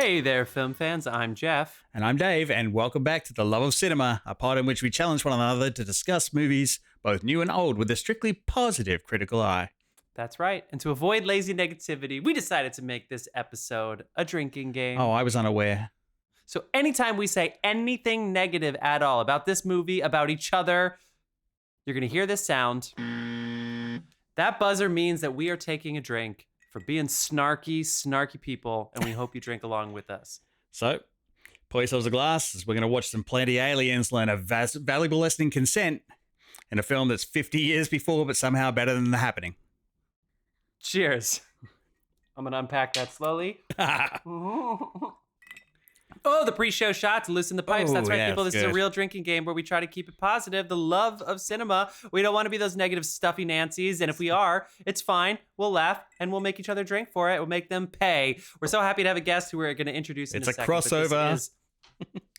Hey there, film fans. I'm Jeff. And I'm Dave, and welcome back to The Love of Cinema, a pod in which we challenge one another to discuss movies, both new and old, with a strictly positive critical eye. That's right. And to avoid lazy negativity, we decided to make this episode a drinking game. Oh, I was unaware. So anytime we say anything negative at all about this movie, about each other, you're going to hear this sound. That buzzer means that we are taking a drink for being snarky people, and we hope you drink along with us. So, pour yourselves a glass, as we're going to watch some Plenty Aliens learn a valuable lesson in consent in a film that's 50 years before, but somehow better than The Happening. Cheers. I'm going to unpack that slowly. Oh, the pre-show shot to loosen the pipes. That's right, yeah, people. This is a real drinking game where we try to keep it positive. The love of cinema. We don't want to be those negative stuffy Nancys. And if we are, it's fine. We'll laugh and we'll make each other drink for it. We'll make them pay. We're so happy to have a guest who we're going to introduce in a second. It's a crossover.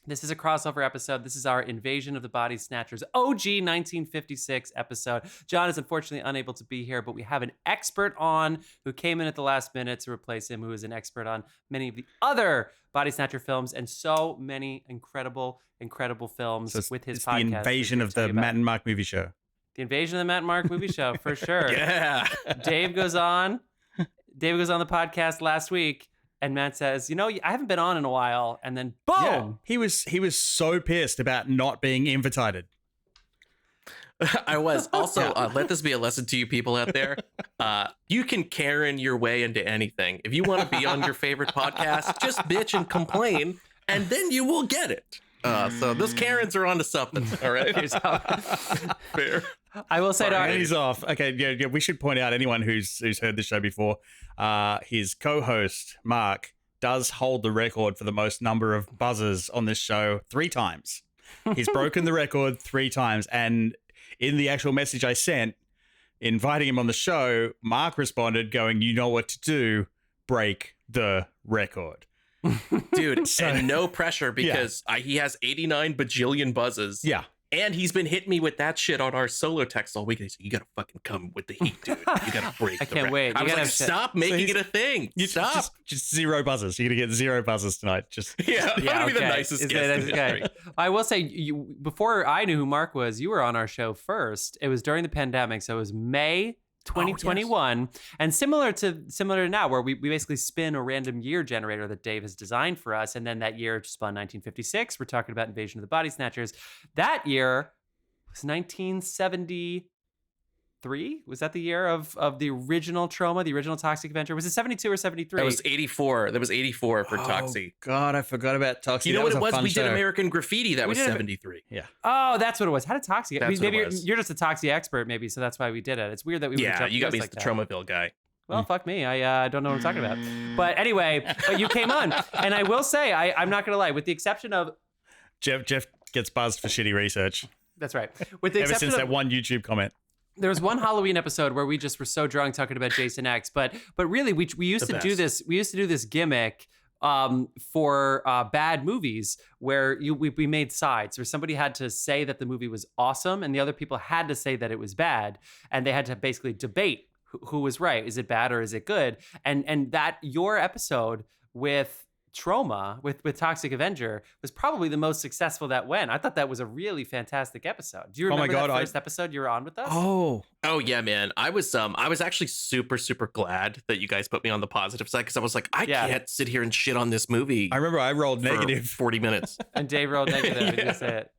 This is a crossover episode. This is our Invasion of the Body Snatchers OG 1956 episode. John is unfortunately unable to be here, but we have an expert on who came in at the last minute to replace him, who is an expert on many of the other Body Snatcher films and so many incredible films with his podcast. The invasion of the Matt and Mark movie show. The invasion of the Matt and Mark movie show, for sure. Yeah. Dave goes on the podcast last week. And Matt says, you know, I haven't been on in a while. And then boom. Yeah, he was so pissed about not being invited. I was. Also, let this be a lesson to you people out there. You can Karen your way into anything. If you want to be on your favorite podcast, just bitch and complain, and then you will get it. So those Karens are onto something. All right. Fair. I will say that he's off. Okay, yeah. We should point out anyone who's heard the show before. His co-host Mark does hold the record for the most number of buzzers on this show 3 times. He's broken the record 3 times, and in the actual message I sent inviting him on the show, Mark responded going, "You know what to do, break the record." Dude, and no pressure because he has 89 bajillion buzzes. Yeah. And he's been hitting me with that shit on our solo text all week. He's like, you gotta fucking come with the heat, dude. You gotta break. I can't wait. I was like, stop making it a thing. Stop. Just 0 buzzers. You're gonna get 0 buzzers tonight. Just I'm gonna be the nicest guest. Okay. I will say, before I knew who Mark was, you were on our show first. It was during the pandemic, so it was May 2021, and similar to now, where we basically spin a random year generator that Dave has designed for us, and then that year spun 1956. We're talking about Invasion of the Body Snatchers. That year was 1973. Was that the year of the original Trauma, the original Toxic Avenger? Was it 72 or 73? That was 84. That was 84 for Toxie. God, I forgot about Toxie. You know what it was? We did American Graffiti. That was 73. Yeah. Oh, that's what it was. How did Toxie? Maybe you're just a Toxie expert, maybe, so that's why we did it. It's weird that we. Yeah, you got me as the Traumaville guy. Well, fuck me. I don't know what I'm talking about. But anyway, you came on, and I will say, I'm not gonna lie, with the exception of Jeff gets buzzed for shitty research. That's right. With the ever since that one YouTube comment. There was one Halloween episode where we just were so drunk talking about Jason X, but really we used to do this. We used to do this gimmick for bad movies where we made sides where somebody had to say that the movie was awesome and the other people had to say that it was bad, and they had to basically debate who was right. Is it bad or is it good? And that your episode with Trauma with Toxic Avenger was probably the most successful that went. I thought that was a really fantastic episode. Do you remember that first episode you were on with us? Oh yeah, man. I was actually super glad that you guys put me on the positive side, because I was like, I can't sit here and shit on this movie. I remember I rolled negative 40 minutes. And Dave rolled negative. I didn't say it.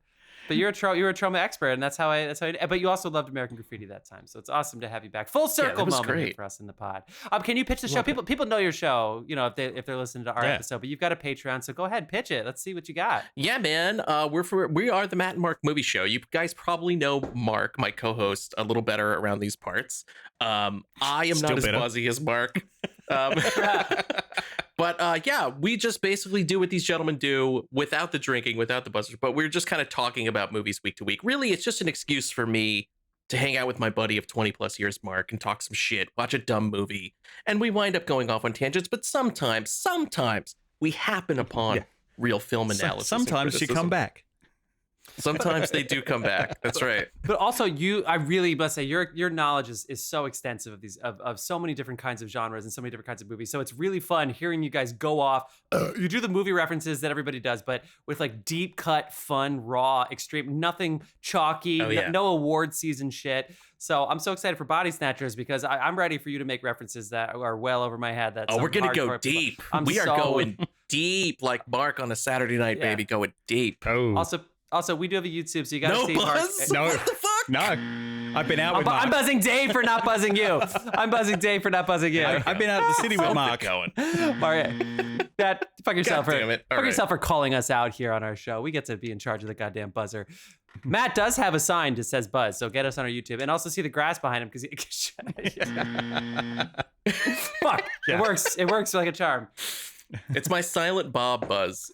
But you're a trauma expert, and that's how I. But you also loved American Graffiti that time, so it's awesome to have you back. Full circle moment for us in the pod. Can you pitch the show? People know your show, you know, if they're listening to our episode. But you've got a Patreon, so go ahead, pitch it. Let's see what you got. Yeah, man. We are the Matt and Mark movie show. You guys probably know Mark, my co-host, a little better around these parts. I am not as buzzy as Mark. But we just basically do what these gentlemen do without the drinking, without the buzzers, but we're just kind of talking about movies week to week. Really, it's just an excuse for me to hang out with my buddy of 20 plus years, Mark, and talk some shit, watch a dumb movie, and we wind up going off on tangents, but sometimes we happen upon real film analysis. Sometimes you come back. Sometimes they do come back. That's right. But also, I really must say, your knowledge is so extensive of these of so many different kinds of genres and so many different kinds of movies. So it's really fun hearing you guys go off. You do the movie references that everybody does, but with like deep cut, fun, raw, extreme, nothing chalky, no award season shit. So I'm so excited for Body Snatchers because I'm ready for you to make references that are well over my head. We're gonna go deep. We are going deep, like Mark on a Saturday night, baby, going deep. Oh. Also, we do have a YouTube, so you gotta see Buzz? No, what the fuck? No, I've been out with Mark. I'm buzzing Dave for not buzzing you. I'm buzzing Dave for not buzzing you. I've been out of the city with Mark. Going. Fuck yourself for calling us out here on our show. We get to be in charge of the goddamn buzzer. Matt does have a sign that says Buzz, so get us on our YouTube and also see the grass behind him because fuck, it works. It works like a charm. It's my Silent Bob Buzz.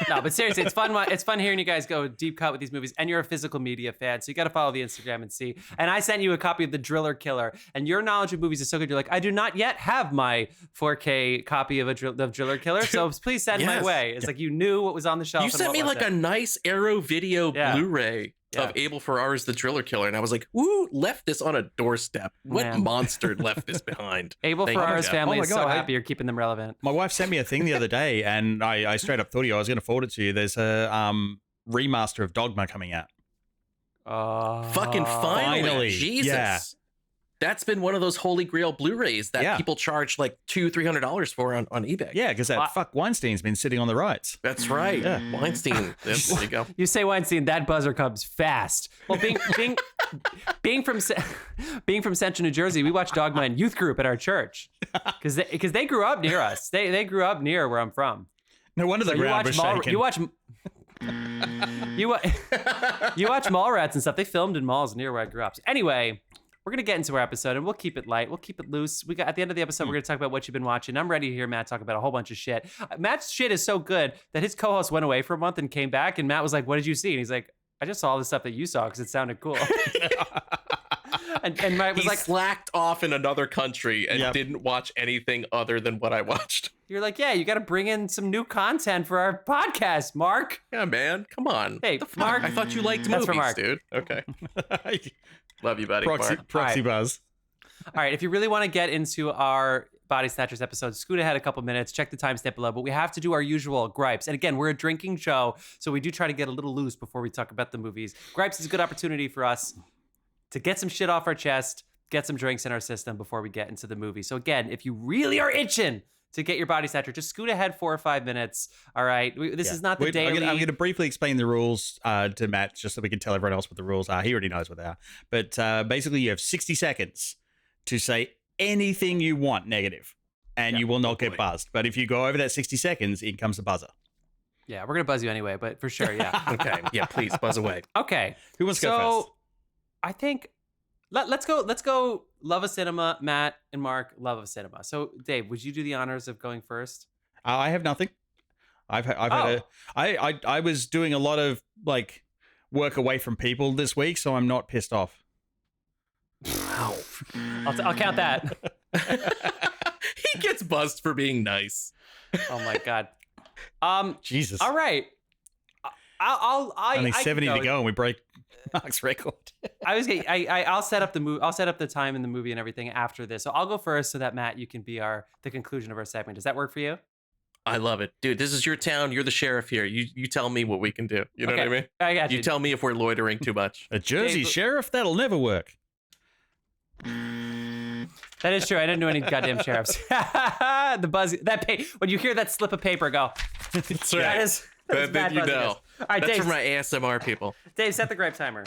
No, but seriously, it's fun. It's fun hearing you guys go deep cut with these movies, and you're a physical media fan, so you got to follow the Instagram and see. And I sent you a copy of The Driller Killer, and your knowledge of movies is so good. You're like, I do not yet have my 4K copy of Driller Killer, so please send my way. It's like you knew what was on the shelf. You sent me like a nice Arrow Video Blu-ray of Abel Ferrara's The Driller Killer, and I was like, "Woo, left this on a doorstep. What monster left this behind?" Abel Ferrara's family is so happy you're keeping them relevant. My wife sent me a thing the other day, and I straight up thought I was going to forward it to you. There's a remaster of Dogma coming out. Fucking finally. Jesus. Yeah. That's been one of those holy grail Blu-rays that people charge like $200-$300 for on eBay. Yeah, because that fuck Weinstein's been sitting on the rights. That's right. Yeah. Weinstein. There you go. You say Weinstein, that buzzer comes fast. Well, being from Central New Jersey, we watched Dogma in youth group at our church because they grew up near us. They grew up near where I'm from. No wonder the ground was shaking. You watch Mallrats and stuff. They filmed in malls near where I grew up. So anyway. We're going to get into our episode, and we'll keep it light. We'll keep it loose. At the end of the episode, we're going to talk about what you've been watching. I'm ready to hear Matt talk about a whole bunch of shit. Matt's shit is so good that his co-host went away for a month and came back, and Matt was like, what did you see? And he's like, I just saw all the stuff that you saw because it sounded cool. and Matt was like, slacked off in another country and didn't watch anything other than what I watched. You're like, yeah, you got to bring in some new content for our podcast, Mark. Yeah, man. Come on. Hey, Mark. I thought you liked movies, for Mark. Dude. Okay. Love you, buddy. Proxy Buzz. All right, if you really want to get into our Body Snatchers episode, scoot ahead a couple minutes, check the timestamp below, but we have to do our usual gripes. And again, we're a drinking show, so we do try to get a little loose before we talk about the movies. Gripes is a good opportunity for us to get some shit off our chest, get some drinks in our system before we get into the movie. So again, if you really are itching to get your Body Snatcher, just scoot ahead 4 or 5 minutes. All right. This is not the daily. I'm going to briefly explain the rules to Matt, just so we can tell everyone else what the rules are. He already knows what they are. But basically, you have 60 seconds to say anything you want negative, and you will not get buzzed. But if you go over that 60 seconds, in comes the buzzer. Yeah, we're going to buzz you anyway, but for sure, yeah. Okay. Yeah, please, buzz away. Okay. Who wants to go first? I think... Let's go. Love of cinema. Matt and Mark, love of cinema. So, Dave, would you do the honors of going first? I have nothing. I was doing a lot of like work away from people this week, so I'm not pissed off. Wow. I'll count that. He gets buzzed for being nice. Oh my god. Jesus. All right. Only 70 to go, and we break Mark's record. I'll set up the movie. I'll set up the time in the movie and everything after this. So I'll go first, so that Matt, you can be the conclusion of our segment. Does that work for you? I love it, dude. This is your town. You're the sheriff here. You tell me what we can do. You know what I mean? I got you. You tell me if we're loitering too much. A Jersey sheriff? That'll never work. That is true. I didn't know any goddamn sheriffs. The buzz. When you hear that slip of paper go. That's right. That is. Then you know. All right, that's Dave, for my ASMR people. Dave, set the gripe timer.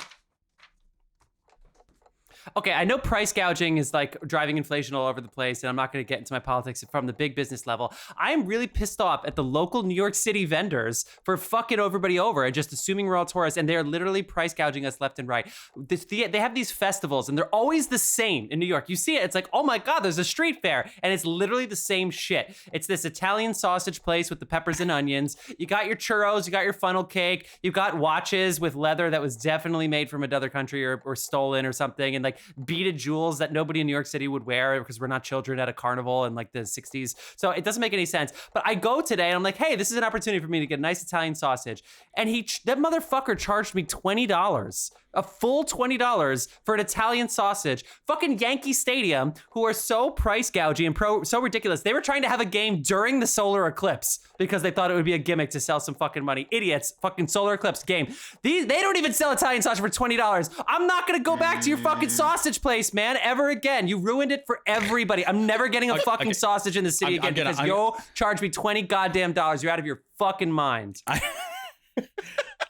Okay, I know price gouging is like driving inflation all over the place, and I'm not going to get into my politics from the big business level. I'm really pissed off at the local New York City vendors for fucking everybody over and just assuming we're all tourists, and they're literally price gouging us left and right. They have these festivals, and they're always the same in New York. You see it, it's like, oh my God, there's a street fair, and it's literally the same shit. It's this Italian sausage place with the peppers and onions. You got your churros, you got your funnel cake, you got watches with leather that was definitely made from another country or stolen or something, and like like beaded jewels that nobody in New York City would wear because we're not children at a carnival in like the 60s. So it doesn't make any sense. But I go today and I'm like, hey, this is an opportunity for me to get a nice Italian sausage. And that motherfucker charged me $20. A full $20 for an Italian sausage. Fucking Yankee Stadium, who are so price gouging and so ridiculous. They were trying to have a game during the solar eclipse because they thought it would be a gimmick to sell some fucking money. Idiots. Fucking solar eclipse game. They don't even sell Italian sausage for $20. I'm not gonna go back to your fucking sausage place, man, ever again. You ruined it for everybody. I'm never getting a fucking sausage in the city again because you'll charge me $20 goddamn dollars. You're out of your fucking mind.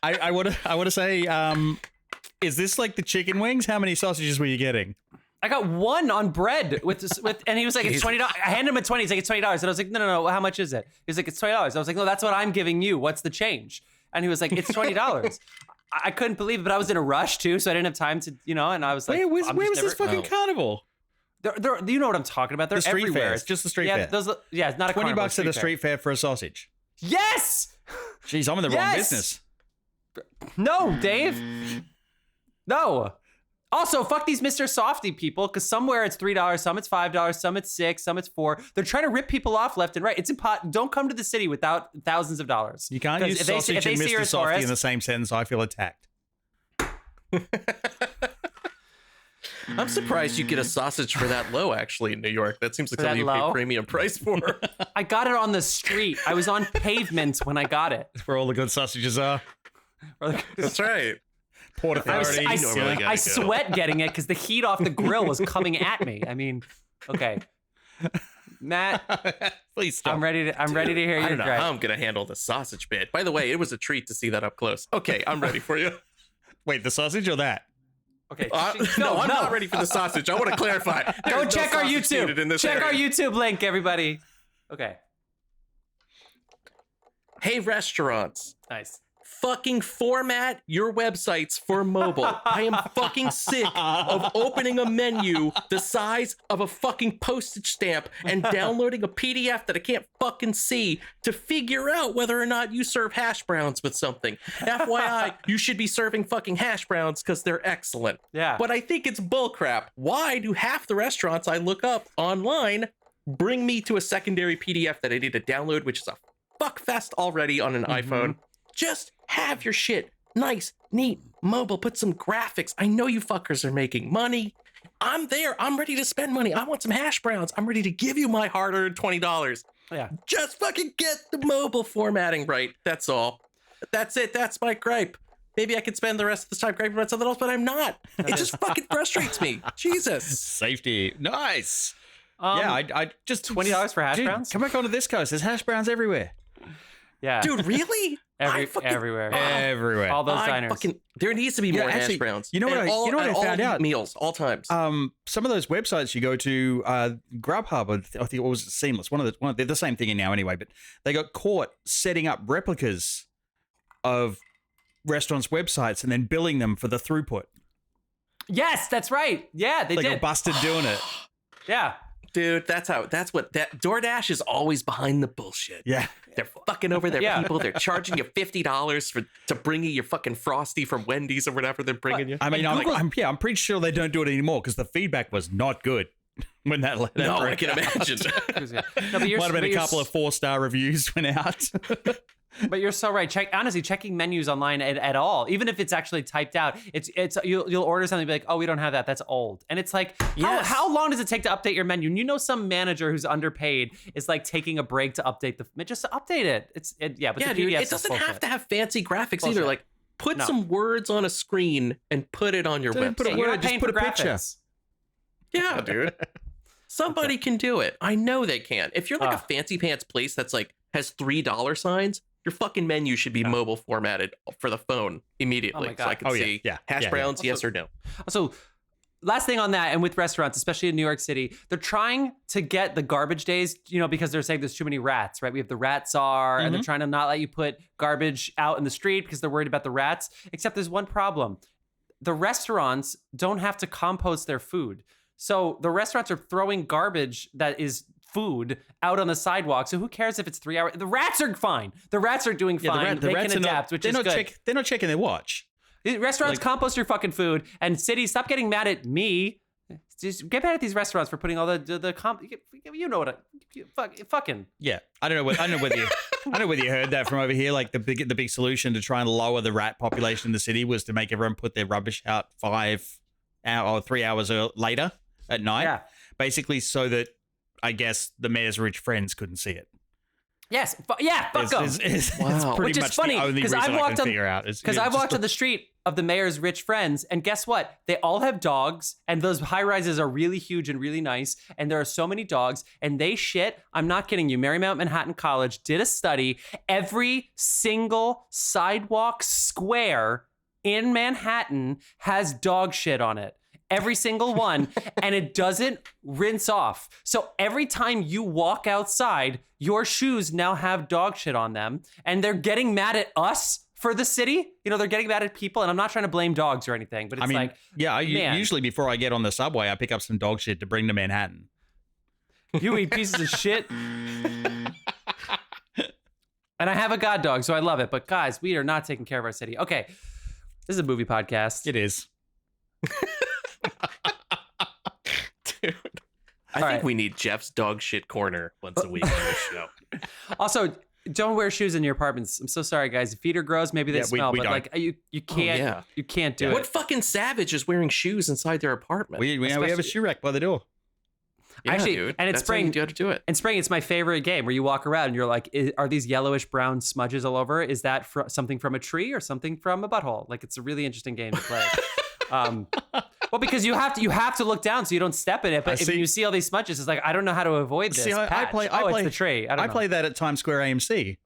I want to say, is this like the chicken wings? How many sausages were you getting? I got one on bread and he was like, it's $20. I handed him a 20. He's like, it's $20. And I was like, no. How much is it? He was like, it's $20. I was like, no, that's what I'm giving you. What's the change? And he was like, it's $20. I couldn't believe it, but I was in a rush too, so I didn't have time to, and I was like, where was this fucking carnival? You know what I'm talking about? They're the street everywhere. fair. It's just the street fair. It's not a $20 at a street fair for a sausage. Yes. Jeez, I'm in the wrong business. No, Dave. No. Also, fuck these Mr. Softy people, because somewhere it's $3, some it's $5, some it's $6, some it's $4. They're trying to rip people off left and right. It's impossible. Don't come to the city without thousands of dollars. You can't use sausage and Mr. Softy in the same sentence. I feel attacked. I'm surprised you get a sausage for that low, actually, in New York. That seems like something you pay premium price for. I got it on the street. I was on pavement when I got it. That's where all the good sausages are. That's right. Port Authority. I sweat getting it because the heat off the grill was coming at me. I mean, okay. Matt, please stop. I'm ready to hear your I don't know gripe. how I'm going to handle the sausage bit. By the way, it was a treat to see that up close. Okay, I'm ready for you. Wait, the sausage or that? Okay. No, I'm not ready for the sausage. I want to clarify. Go check our YouTube. Check our YouTube link, everybody. Okay. Hey, restaurants. Nice. Fucking format your websites for mobile. I am fucking sick of opening a menu the size of a fucking postage stamp and downloading a PDF that I can't fucking see to figure out whether or not you serve hash browns with something. FYI, you should be serving fucking hash browns because they're excellent. Yeah. But I think it's bullcrap. Why do half the restaurants I look up online bring me to a secondary PDF that I need to download, which is a fuckfest already on an iPhone? Just have your shit nice, neat, mobile. Put some graphics. I know you fuckers are making money. I'm there. I'm ready to spend money. I want some hash browns. I'm ready to give you my hard-earned $20. Yeah. Just fucking get the mobile formatting right. That's all. That's it. That's my gripe. Maybe I could spend the rest of this time griping about something else, but I'm not. It just fucking frustrates me. Jesus. Safety. Nice. I just $20 for hash browns? Come back onto this coast. There's hash browns everywhere. Yeah. Dude, really? Everywhere. Everywhere. All those diners. There needs to be more hash browns. You know what I found out? Meals, all times. Some of those websites you go to, Grubhub, I think it was Seamless. They're the same thing now anyway, but they got caught setting up replicas of restaurants' websites and then billing them for the throughput. Yes, that's right. Yeah, they did. Got busted doing it. Yeah. Dude, DoorDash is always behind the bullshit. Yeah. They're fucking over their people. They're charging you $50 to bring you your fucking Frosty from Wendy's or whatever they're bringing you. I mean, I'm pretty sure they don't do it anymore because the feedback was not good when that. No, I can imagine. Might have been a couple of 4-star reviews went out. But you're so right. Honestly, checking menus online at all, even if it's actually typed out, you'll order something and be like, oh, we don't have that. That's old. And it's like, how long does it take to update your menu? And you know, some manager who's underpaid is like taking a break to update just to update it. But dude, it doesn't have to have fancy graphics either. Like, put some words on a screen and put it on your website. Just put a picture. Yeah, dude. Somebody can do it. I know they can. If you're like a fancy pants place that's like has $3 signs, your fucking menu should be mobile formatted for the phone immediately. So I can see hash browns, yes or no. So last thing on that, and with restaurants, especially in New York City, they're trying to get the garbage days, because they're saying there's too many rats, right? We have the rat czar, and they're trying to not let you put garbage out in the street because they're worried about the rats. Except there's one problem. The restaurants don't have to compost their food. So the restaurants are throwing garbage that is food out on the sidewalk. So who cares if it's 3 hours? The rats are fine. The rats are doing fine. They can adapt, which is good. They're not checking their watch. Restaurants compost your fucking food, and cities, stop getting mad at me. Just get mad at these restaurants for putting all you know what fucking. Yeah, I don't know whether you heard that from over here. Like the big solution to try and lower the rat population in the city was to make everyone put their rubbish out 3 hours later at night. Yeah. Basically, so that I guess the mayor's rich friends couldn't see it. Yes, fuck them. It's pretty Which is much funny the only reason I can figure out. Because I've walked on the street of the mayor's rich friends, and guess what? They all have dogs, and those high rises are really huge and really nice, and there are so many dogs, and they shit. I'm not kidding you. Marymount Manhattan College did a study. Every single sidewalk square in Manhattan has dog shit on it. Every single one, and it doesn't rinse off. So every time you walk outside, your shoes now have dog shit on them, and they're getting mad at us for the city. You know, they're getting mad at people, and I'm not trying to blame dogs or anything, but it's usually before I get on the subway, I pick up some dog shit to bring to Manhattan. You eat pieces of shit. And I have a god dog, so I love it. But guys, we are not taking care of our city. Okay, this is a movie podcast. It is. Dude, I think we need Jeff's dog shit corner once a week on this show. Also, don't wear shoes in your apartments. I'm so sorry, guys. If feet are gross, maybe they smell, but like you can't you can't do it. What fucking savage is wearing shoes inside their apartment? We have a shoe rack by the door. Yeah, actually, dude. And it's That's spring. How you got to do it. In spring, it's my favorite game where you walk around and you're like, are these yellowish brown smudges all over? Is that something from a tree or something from a butthole? Like, it's a really interesting game to play. Well, because you have to look down so you don't step in it. But if you see all these smudges, it's like, I don't know how to avoid this. See, I play it's the tree. I play that at Times Square AMC.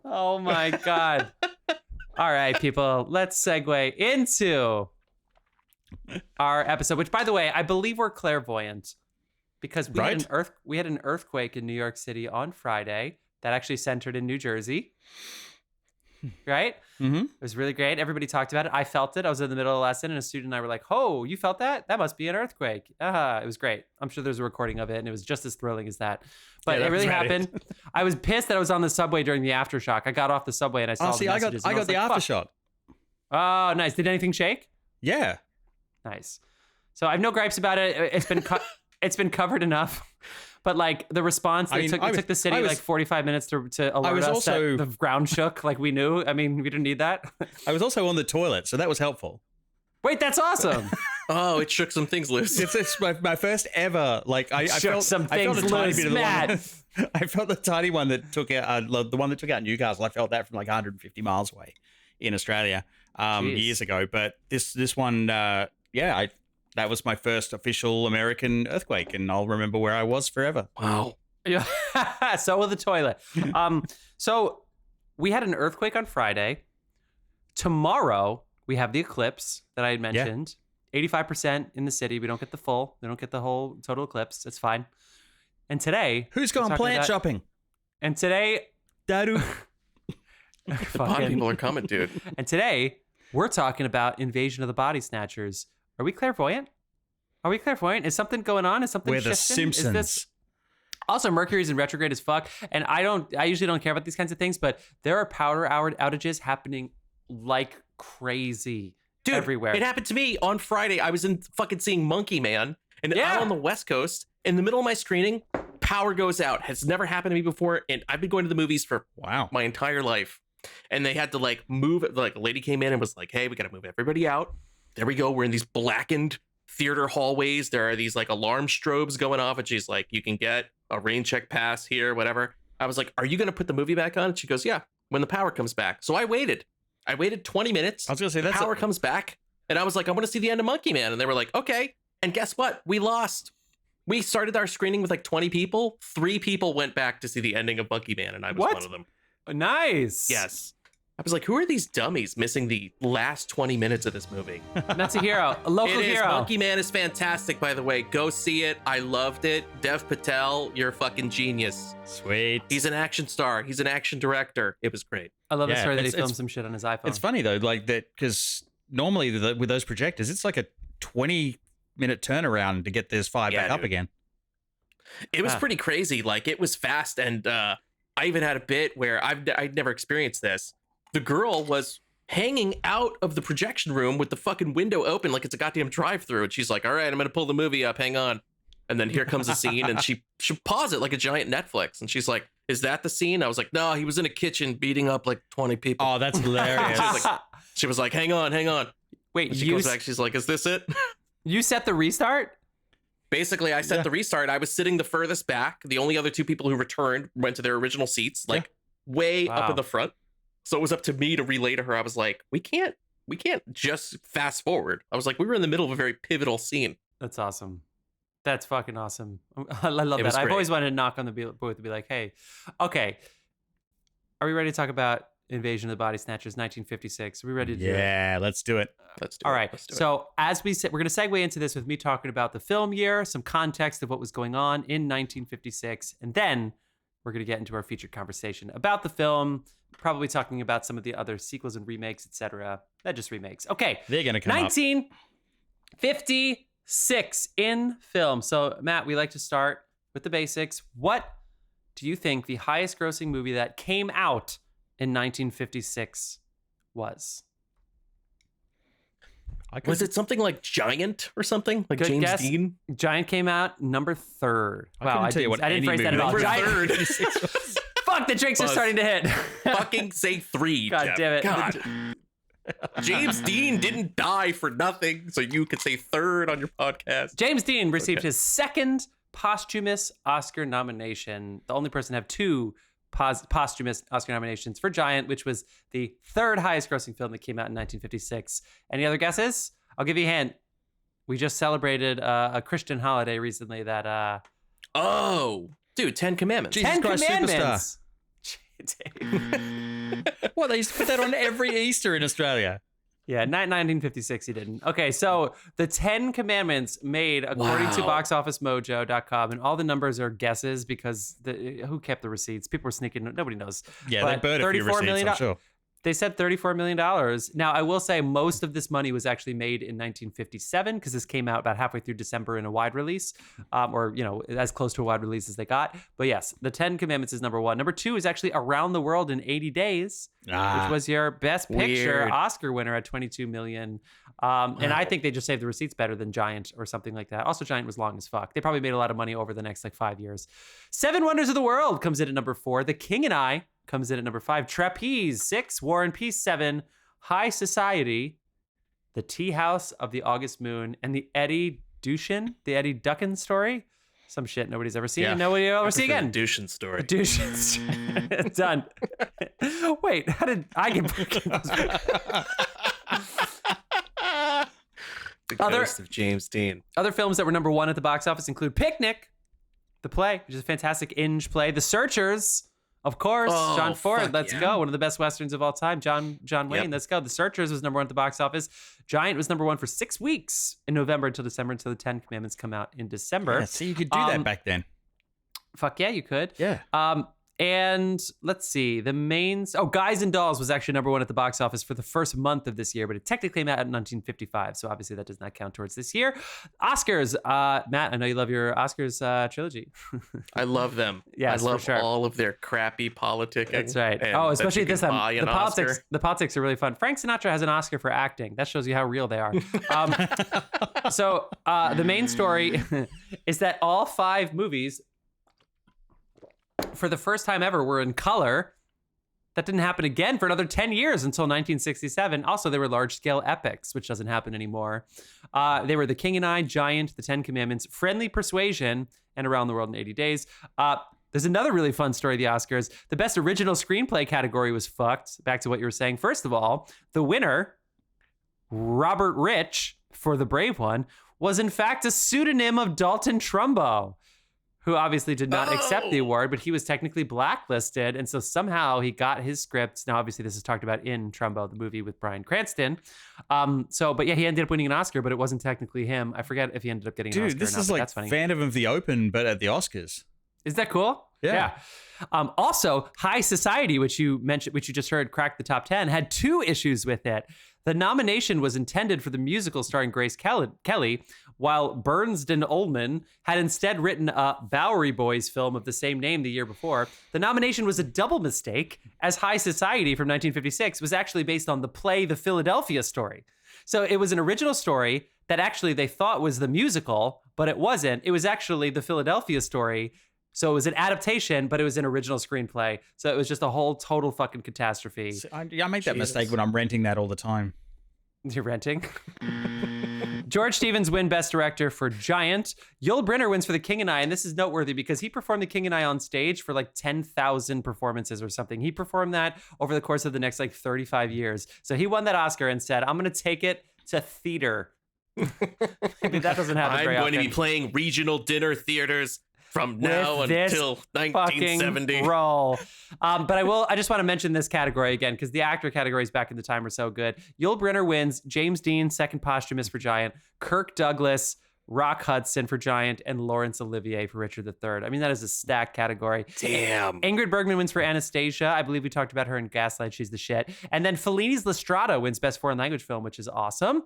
Oh my God. All right, people, let's segue into our episode, which, by the way, I believe we're clairvoyant because we had an earthquake in New York City on Friday that actually centered in New Jersey. Right? Mm-hmm. It was really great. Everybody talked about it. I felt it. I was in the middle of the lesson, and a student and I were like, "Oh, you felt that? That must be an earthquake." It was great. I'm sure there's a recording of it, and it was just as thrilling as that. But it really happened. I was pissed that I was on the subway during the aftershock. I got off the subway and I saw the messages. I got the aftershock. Oh, nice. Did anything shake? Yeah. Nice. So I have no gripes about it. It's been it's been covered enough. But like the response, it took the city like 45 minutes to alert us that the ground shook. Like we knew. I mean, we didn't need that. I was also on the toilet, so that was helpful. Wait, that's awesome. Oh, it shook some things loose. It's my first ever. Like I felt some things loose. I felt the tiny one that took out the one that took out Newcastle. I felt that from like 150 miles away in Australia years ago. But this one, that was my first official American earthquake, and I'll remember where I was forever. Wow. Yeah. So will the toilet. So we had an earthquake on Friday. Tomorrow we have the eclipse that I had mentioned. 85% in the city. We don't get the whole total eclipse. It's fine. And today, who's gone plant shopping? And today, Dadu. The body people are coming, dude. And today, we're talking about Invasion of the Body Snatchers. Are we clairvoyant? Is something going on? Is something shifting? We're the Simpsons. Also, Mercury's in retrograde as fuck. And I usually don't care about these kinds of things, but there are power outages happening like crazy. Dude, everywhere. It happened to me on Friday. I was in fucking seeing Monkey Man, and out on the West Coast, in the middle of my screening, power goes out. Has never happened to me before, and I've been going to the movies for my entire life. And they had to like move. Like a lady came in and was like, "Hey, we got to move everybody out." There we go. We're in these blackened theater hallways. There are these like alarm strobes going off, and she's like, "You can get a rain check pass here, whatever." I was like, "Are you going to put the movie back on?" And she goes, "Yeah, when the power comes back." So I waited 20 minutes. I was going to say, the power comes back. And I was like, I want to see the end of Monkey Man. And they were like, okay. And guess what? We lost. We started our screening with like 20 people. 3 people went back to see the ending of Monkey Man. And I was one of them. Nice. Yes. I was like, who are these dummies missing the last 20 minutes of this movie? That's a hero. A local hero. Monkey Man is fantastic, by the way. Go see it. I loved it. Dev Patel, you're a fucking genius. Sweet. He's an action star. He's an action director. It was great. I love the story that he filmed some shit on his iPhone. It's funny though, like that, because normally with those projectors, it's like a 20-minute turnaround to get this fire back up again. It was pretty crazy. Like it was fast, and I even had a bit where I'd never experienced this. the girl was hanging out of the projection room with the fucking window open like it's a goddamn drive-through. And she's like, all right, I'm going to pull the movie up. Hang on. And then here comes a scene, and she paused it like a giant Netflix. And she's like, is that the scene? I was like, no, he was in a kitchen beating up like 20 people. Oh, that's hilarious. She was like, hang on. Wait, she goes back. She's like, is this it? You set the restart? Basically, I set the restart. I was sitting the furthest back. The only other two people who returned went to their original seats, like way up in the front. So it was up to me to relay to her. I was like, we can't just fast forward. I was like, we were in the middle of a very pivotal scene. That's awesome. That's fucking awesome. I love that. I've always wanted to knock on the booth to be like, hey, okay, are we ready to talk about Invasion of the Body Snatchers 1956? Are we ready to do it? Yeah, let's do it. All right. So as we said, we're going to segue into this with me talking about the film year, some context of what was going on in 1956, and then we're going to get into our featured conversation about the film, probably talking about some of the other sequels and remakes, etc. Not just remakes. Okay. They're going to come 1956 in film. So, Matt, we like to start with the basics. What do you think the highest grossing movie that came out in 1956 was? Was it something like Giant or something? Like James Dean? Giant came out number 3rd. Wow, I didn't phrase that at all. Number 3rd. Fuck, the drinks are starting to hit. Fucking say 3. God damn it. God. James Dean didn't die for nothing, so you could say 3rd on your podcast. James Dean received his 2nd posthumous Oscar nomination. The only person to have 2 posthumous Oscar nominations for Giant, which was the 3rd highest grossing film that came out in 1956. Any other guesses? I'll give you a hint. We just celebrated a Christian holiday recently that... Oh, dude, 10 Commandments. Jesus 10 Christ Commandments. Well, they used to put that on every Easter in Australia. Yeah, 1956 he didn't. Okay, so the 10 Commandments made according to boxofficemojo.com, and all the numbers are guesses because who kept the receipts? People were sneaking. Nobody knows. Yeah, they burned a few receipts, I'm sure. They said $34 million. Now, I will say most of this money was actually made in 1957 because this came out about halfway through December in a wide release, or, as close to a wide release as they got. But yes, the 10 Commandments is number 1. Number 2 is actually Around the World in 80 Days, which was your Best Picture Oscar winner at $22 million. And I think they just saved the receipts better than Giant or something like that. Also, Giant was long as fuck. They probably made a lot of money over the next 5 years. 7 Wonders of the World comes in at number 4. The King and I comes in at number 5. Trapeze 6. War and Peace 7. High Society, The Tea House of the August Moon, and the Eddie Duckin story. Some shit nobody's ever seen. And nobody will ever see again. The Dushin story. Done. Wait, how did I get The Ghost of James Dean. Other films that were number 1 at the box office include Picnic, the play, which is a fantastic Inge play. The Searchers, of course, John Ford, let's go. One of the best Westerns of all time. John Wayne, let's go. The Searchers was number 1 at the box office. Giant was number 1 for 6 weeks in November until December, until the 10 Commandments come out in December. Yeah, see, you could do that back then. Fuck yeah, you could. Yeah. And let's see, Guys and Dolls was actually number 1 at the box office for the first month of this year, but it technically came out in 1955, so obviously that does not count towards this year. Oscars, Matt, I know you love your Oscars trilogy. I love them. Yes, I love all of their crappy politicking. That's right. Oh, especially this time. The politics are really fun. Frank Sinatra has an Oscar for acting. That shows you how real they are. So the main story is that all 5 movies, for the first time ever, were in color. That didn't happen again for another 10 years until 1967. Also, they were large-scale epics, which doesn't happen anymore. They were The King and I, Giant, The 10 Commandments, Friendly Persuasion, and Around the World in 80 Days. There's another really fun story of the Oscars. The Best Original Screenplay category was fucked. Back to what you were saying. First of all, the winner, Robert Rich, for The Brave One, was in fact a pseudonym of Dalton Trumbo, who obviously did not accept the award, but he was technically blacklisted. And so somehow he got his script. Now, obviously, this is talked about in Trumbo, the movie with Bryan Cranston. But he ended up winning an Oscar, but it wasn't technically him. I forget if he ended up getting an Oscar or not. Dude, this is like Phantom of the Open, but at the Oscars. Is that cool? Yeah. Also, High Society, which you mentioned, which you just heard cracked the top 10, had 2 issues with it. The nomination was intended for the musical starring Grace Kelly, while Bernsden Ullman had instead written a Bowery Boys film of the same name the year before. The nomination was a double mistake, as High Society from 1956 was actually based on the play The Philadelphia Story. So it was an original story that actually they thought was the musical, but it wasn't. It was actually The Philadelphia Story. So it was an adaptation, but it was an original screenplay. So it was just a whole total fucking catastrophe. So I make that mistake when I'm renting that all the time. You're renting? George Stevens win Best Director for Giant. Yul Brynner wins for The King and I, and this is noteworthy because he performed The King and I on stage for like 10,000 performances or something. He performed that over the course of the next like 35 years. So he won that Oscar and said, I'm going to take it to theater. Maybe that doesn't happen very often. I'm going to be playing regional dinner theaters from now until 1970. Role. But I just want to mention this category again because the actor categories back in the time were so good. Yul Brynner wins. James Dean, second posthumous for Giant. Kirk Douglas, Rock Hudson for Giant, and Laurence Olivier for Richard III. I mean, that is a stacked category. Damn. Ingrid Bergman wins for Anastasia. I believe we talked about her in Gaslight. She's the shit. And then Fellini's La Strada wins Best Foreign Language Film, which is awesome.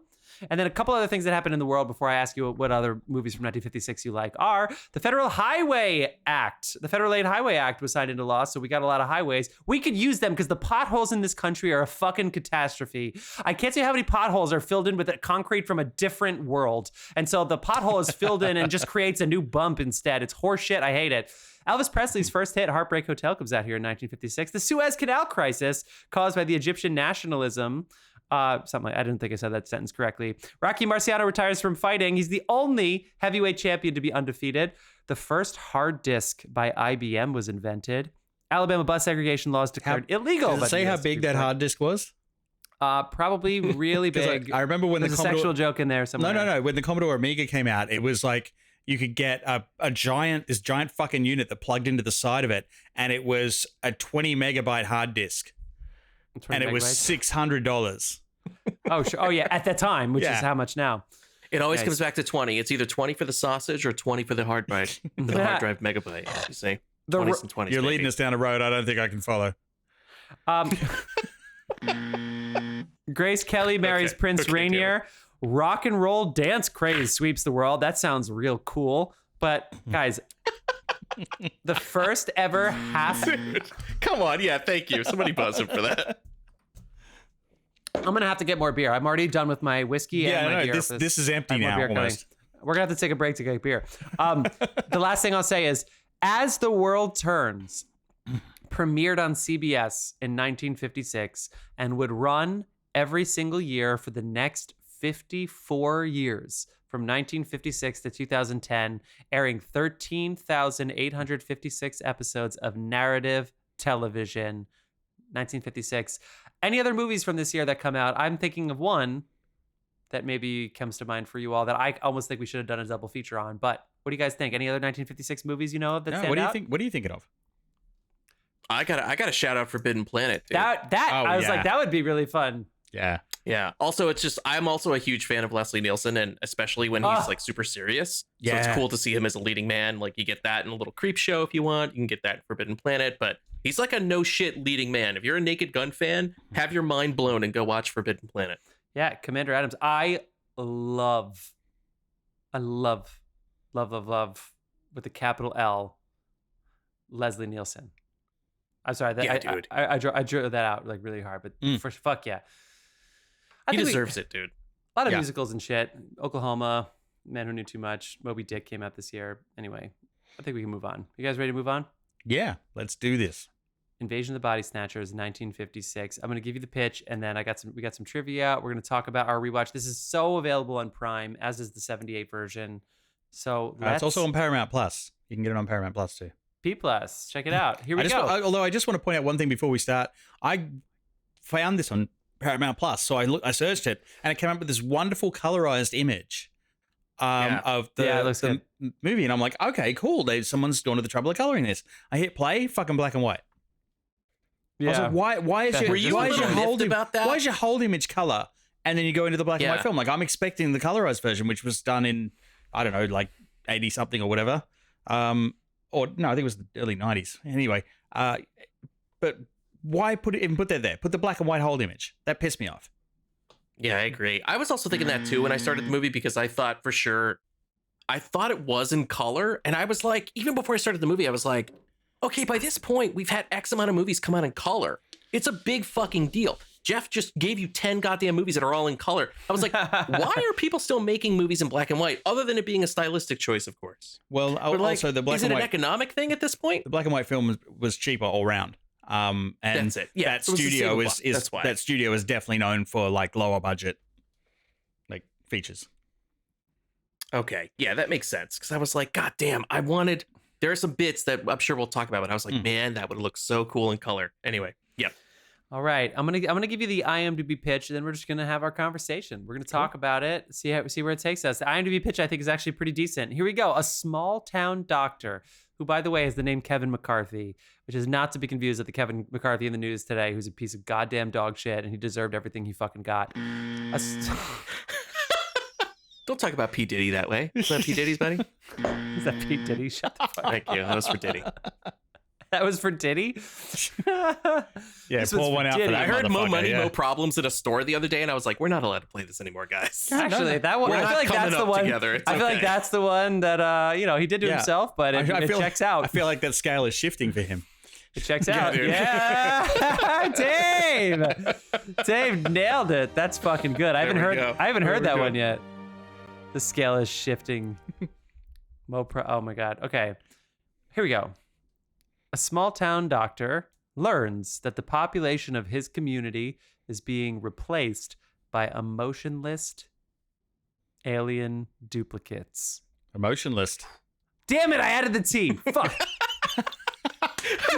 And then a couple other things that happened in the world before I ask you what other movies from 1956 you like are the Federal Highway Act. The Federal Aid Highway Act was signed into law, so we got a lot of highways. We could use them because the potholes in this country are a fucking catastrophe. I can't say how many potholes are filled in with concrete from a different world. And so the pothole is filled in and just creates a new bump instead. It's horseshit. I hate it. Elvis Presley's first hit, Heartbreak Hotel, comes out here in 1956. The Suez Canal crisis caused by the Egyptian nationalism. Something like I didn't think I said that sentence correctly. Rocky Marciano retires from fighting. He's the only heavyweight champion to be undefeated. The first hard disk by IBM was invented. Alabama bus segregation laws declared illegal. Does it say how big that hard disk was? Probably really big. I remember when there's a sexual joke in there somewhere. No. When the Commodore Amiga came out, it was like you could get this giant fucking unit that plugged into the side of it, and it was a 20 megabyte hard disk, and it was $600. Oh, sure. Oh, yeah. At that time, which is how much now? It always comes back to 20. It's either 20 for the sausage or 20 for the hard drive. The hard drive megabyte, you see. 20s and 20s, You're leading us down a road I don't think I can follow. Grace Kelly marries Prince Rainier. Rock and roll dance craze sweeps the world. That sounds real cool. But, guys, the first ever half... Come on. Yeah, thank you. Somebody buzz him for that. I'm going to have to get more beer. I'm already done with my whiskey and my beer. This is empty now, almost. We're going to have to take a break to get beer. The last thing I'll say is, As the World Turns premiered on CBS in 1956 and would run every single year for the next 54 years, from 1956 to 2010, airing 13,856 episodes of narrative television. 1956. Any other movies from this year that come out? I'm thinking of one that maybe comes to mind for you all that I almost think we should have done a double feature on. But what do you guys think? Any other 1956 movies you know of that stand out? What are you thinking of? I got a shout out Forbidden Planet, dude. I was like, that would be really fun. Yeah. Yeah. Also, I'm also a huge fan of Leslie Nielsen, and especially when he's like super serious. So it's cool to see him as a leading man. Like you get that in a Little Creep Show if you want. You can get that in Forbidden Planet, but he's like a no shit leading man. If you're a Naked Gun fan, have your mind blown and go watch Forbidden Planet. Yeah, Commander Adams. I love with a capital L, Leslie Nielsen. I'm sorry, dude. I drew that out like really hard, but fuck yeah. He deserves it, dude. A lot of musicals and shit. Oklahoma, Man Who Knew Too Much, Moby Dick came out this year. Anyway, I think we can move on. You guys ready to move on? Yeah, let's do this. Invasion of the Body Snatchers, 1956. I'm going to give you the pitch, and then we got some trivia. We're going to talk about our rewatch. This is so available on Prime, as is the 78 version. So it's also on Paramount Plus. You can get it on Paramount Plus too. P+. Check it out. Here we go. Although I just want to point out one thing before we start. I found this on Paramount Plus, so I searched it, and it came up with this wonderful colorized image of the movie, and I'm like, okay, cool. Someone's gone to the trouble of coloring this. I hit play, fucking black and white. Yeah. I was like, why is your hold image color, and then you go into the black and white film? Like I'm expecting the colorized version, which was done in I don't know, like 80 something or whatever. Or no, I think it was the early 90s. Anyway, but why put that there? Put the black and white hold image. That pissed me off. Yeah, I agree. I was also thinking that too when I started the movie, because I thought for sure, I thought it was in color. And I was like, even before I started the movie, I was like, okay, by this point, we've had X amount of movies come out in color. It's a big fucking deal. Jeff just gave you 10 goddamn movies that are all in color. I was like, why are people still making movies in black and white, other than it being a stylistic choice, of course? Well, also the black is and it white, an economic thing at this point? the black and white film was cheaper all round. And That's it. Yeah, that studio that studio is definitely known for like lower budget like features. Okay, yeah, that makes sense. Because I was like, God damn, there are some bits that I'm sure we'll talk about, but I was like, man, that would look so cool in color. Anyway, yeah. All right, I'm gonna give you the IMDb pitch, and then we're just gonna have our conversation. We're gonna talk about it, see where it takes us. The IMDb pitch, I think, is actually pretty decent. Here we go. A small town doctor, who, by the way, is the name Kevin McCarthy, which is not to be confused with the Kevin McCarthy in the news today, who's a piece of goddamn dog shit, and he deserved everything he fucking got. Don't talk about P. Diddy that way. Is that P. Diddy's buddy? Is that P. Diddy? Shut the fuck up. Thank you. That was for Diddy. That was for Diddy? Yeah, pull one out for that. I heard Mo Money, yeah. Mo Problems at a store the other day, and I was like, we're not allowed to play this anymore, guys. Actually, that one, I feel like that's the one. I feel like that's the one that he did to himself, but it checks out. I feel like that scale is shifting for him. It checks out. Yeah, Dave nailed it. That's fucking good. I haven't heard that one yet. The scale is shifting. Oh my god. Okay, here we go. A small town doctor learns that the population of his community is being replaced by emotionless alien duplicates. Emotionless. Damn it! I added the T. Fuck.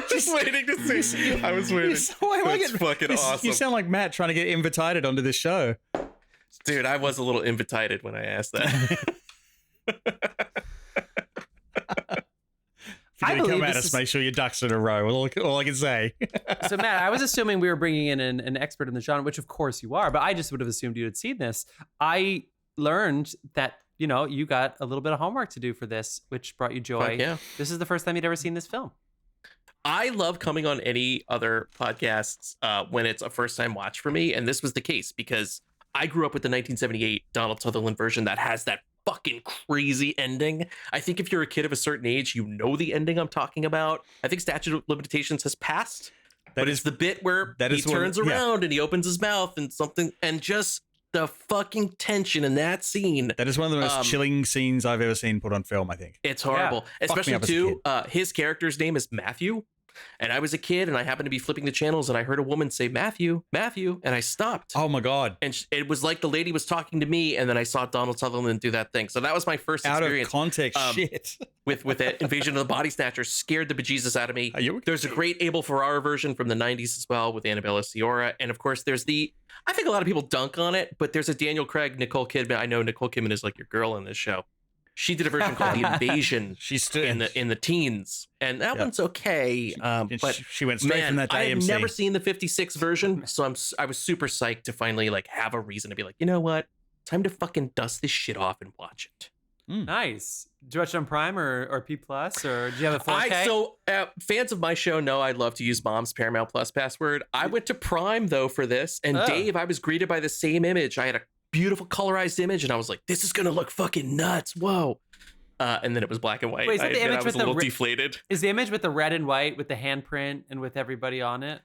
Just waiting to see. I was waiting. It's fucking awesome. You sound like Matt trying to get invited onto this show. Dude, I was a little invited when I asked that. If you're going to come at us, make sure your ducks are in a row. All I can say. So, Matt, I was assuming we were bringing in an expert in the genre, which of course you are, but I just would have assumed you had seen this. I learned that, you got a little bit of homework to do for this, which brought you joy. Fuck yeah. This is the first time you'd ever seen this film. I love coming on any other podcasts when it's a first-time watch for me, and this was the case because I grew up with the 1978 Donald Sutherland version that has that fucking crazy ending. I think if you're a kid of a certain age, you know the ending I'm talking about. I think statute of limitations has passed, but it's the bit where he turns around and he opens his mouth and something, and just the fucking tension in that scene. That is one of the most chilling scenes I've ever seen put on film, I think. It's horrible. Yeah. Especially too, his character's name is Matthew. And I was a kid and I happened to be flipping the channels and I heard a woman say, Matthew, and I stopped. Oh my God. And it was like the lady was talking to me, and then I saw Donald Sutherland do that thing. So that was my first experience. Out of context shit. with that Invasion of the Body Snatchers, scared the bejesus out of me. There's a great Abel Ferrara version from the 90s as well with Annabella Sciorra. And of course there's I think a lot of people dunk on it, but there's a Daniel Craig, Nicole Kidman. I know Nicole Kidman is like your girl in this show. She did a version called The Invasion. in the teens, and that one's okay. But she went straight from that to AMC. I've never seen the 56 version, so I was super psyched to finally have a reason to be like, you know what, time to fucking dust this shit off and watch it. Nice. Did you watch it on Prime or P Plus, or do you have a 4K? Fans of my show know I love to use Mom's Paramount Plus password. I went to Prime though for this, and Dave, I was greeted by the same image. I had a beautiful colorized image, and I was like, this is gonna look fucking nuts. Whoa. And then it was black and white. Wait, is that the image I was with a little deflated. Is the image with the red and white with the handprint and with everybody on it?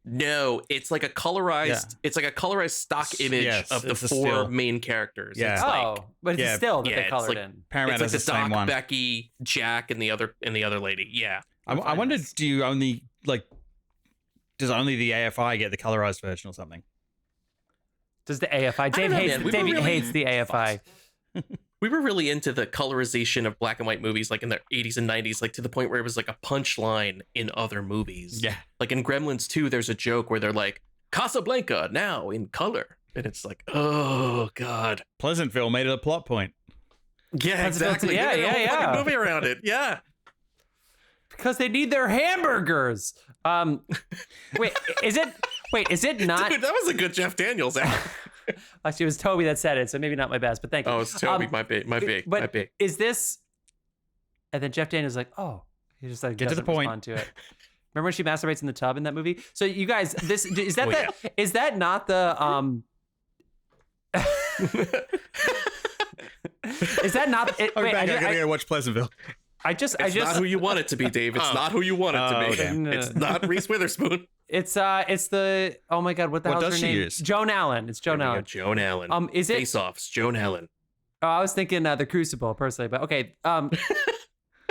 No, it's like a colorized it's like a colorized stock image of the four main characters. Yeah. It's but it's still that they colored in. Paramount it's is like the same Doc, one. Becky, Jack, and the other lady. Yeah. I wondered, do you only does only the AFI get the colorized version or something? Does the AFI? Dave hates the AFI. We were really into the colorization of black and white movies, like in the 80s and 90s, to the point where it was like a punchline in other movies. Yeah. Like in Gremlins 2, there's a joke where they're like, Casablanca now in color. And it's like, oh, God. Pleasantville made it a plot point. Yeah, exactly. Yeah. Movie around it. Yeah. Because they need their hamburgers. Wait, is it not? Dude, that was a good Jeff Daniels act. Actually, it was Toby that said it, so maybe not my best, but thank you. Oh, it's Toby, my big. Is this? And then Jeff Daniels like, oh, he just like get to the point. Respond to it. Remember when she masturbates in the tub in that movie? So you guys, this is that is that not the Is that not? I gotta go watch Pleasantville. It's not who you want it to be, Dave. It's not who you want it to be. Okay. No. It's not Reese Witherspoon. It's the oh my god, what the hell is her name? Use? Joan Allen. It's Joan Allen. Joan Allen. Is it Face-Offs? Joan Allen. Oh, I was thinking the Crucible personally, but okay.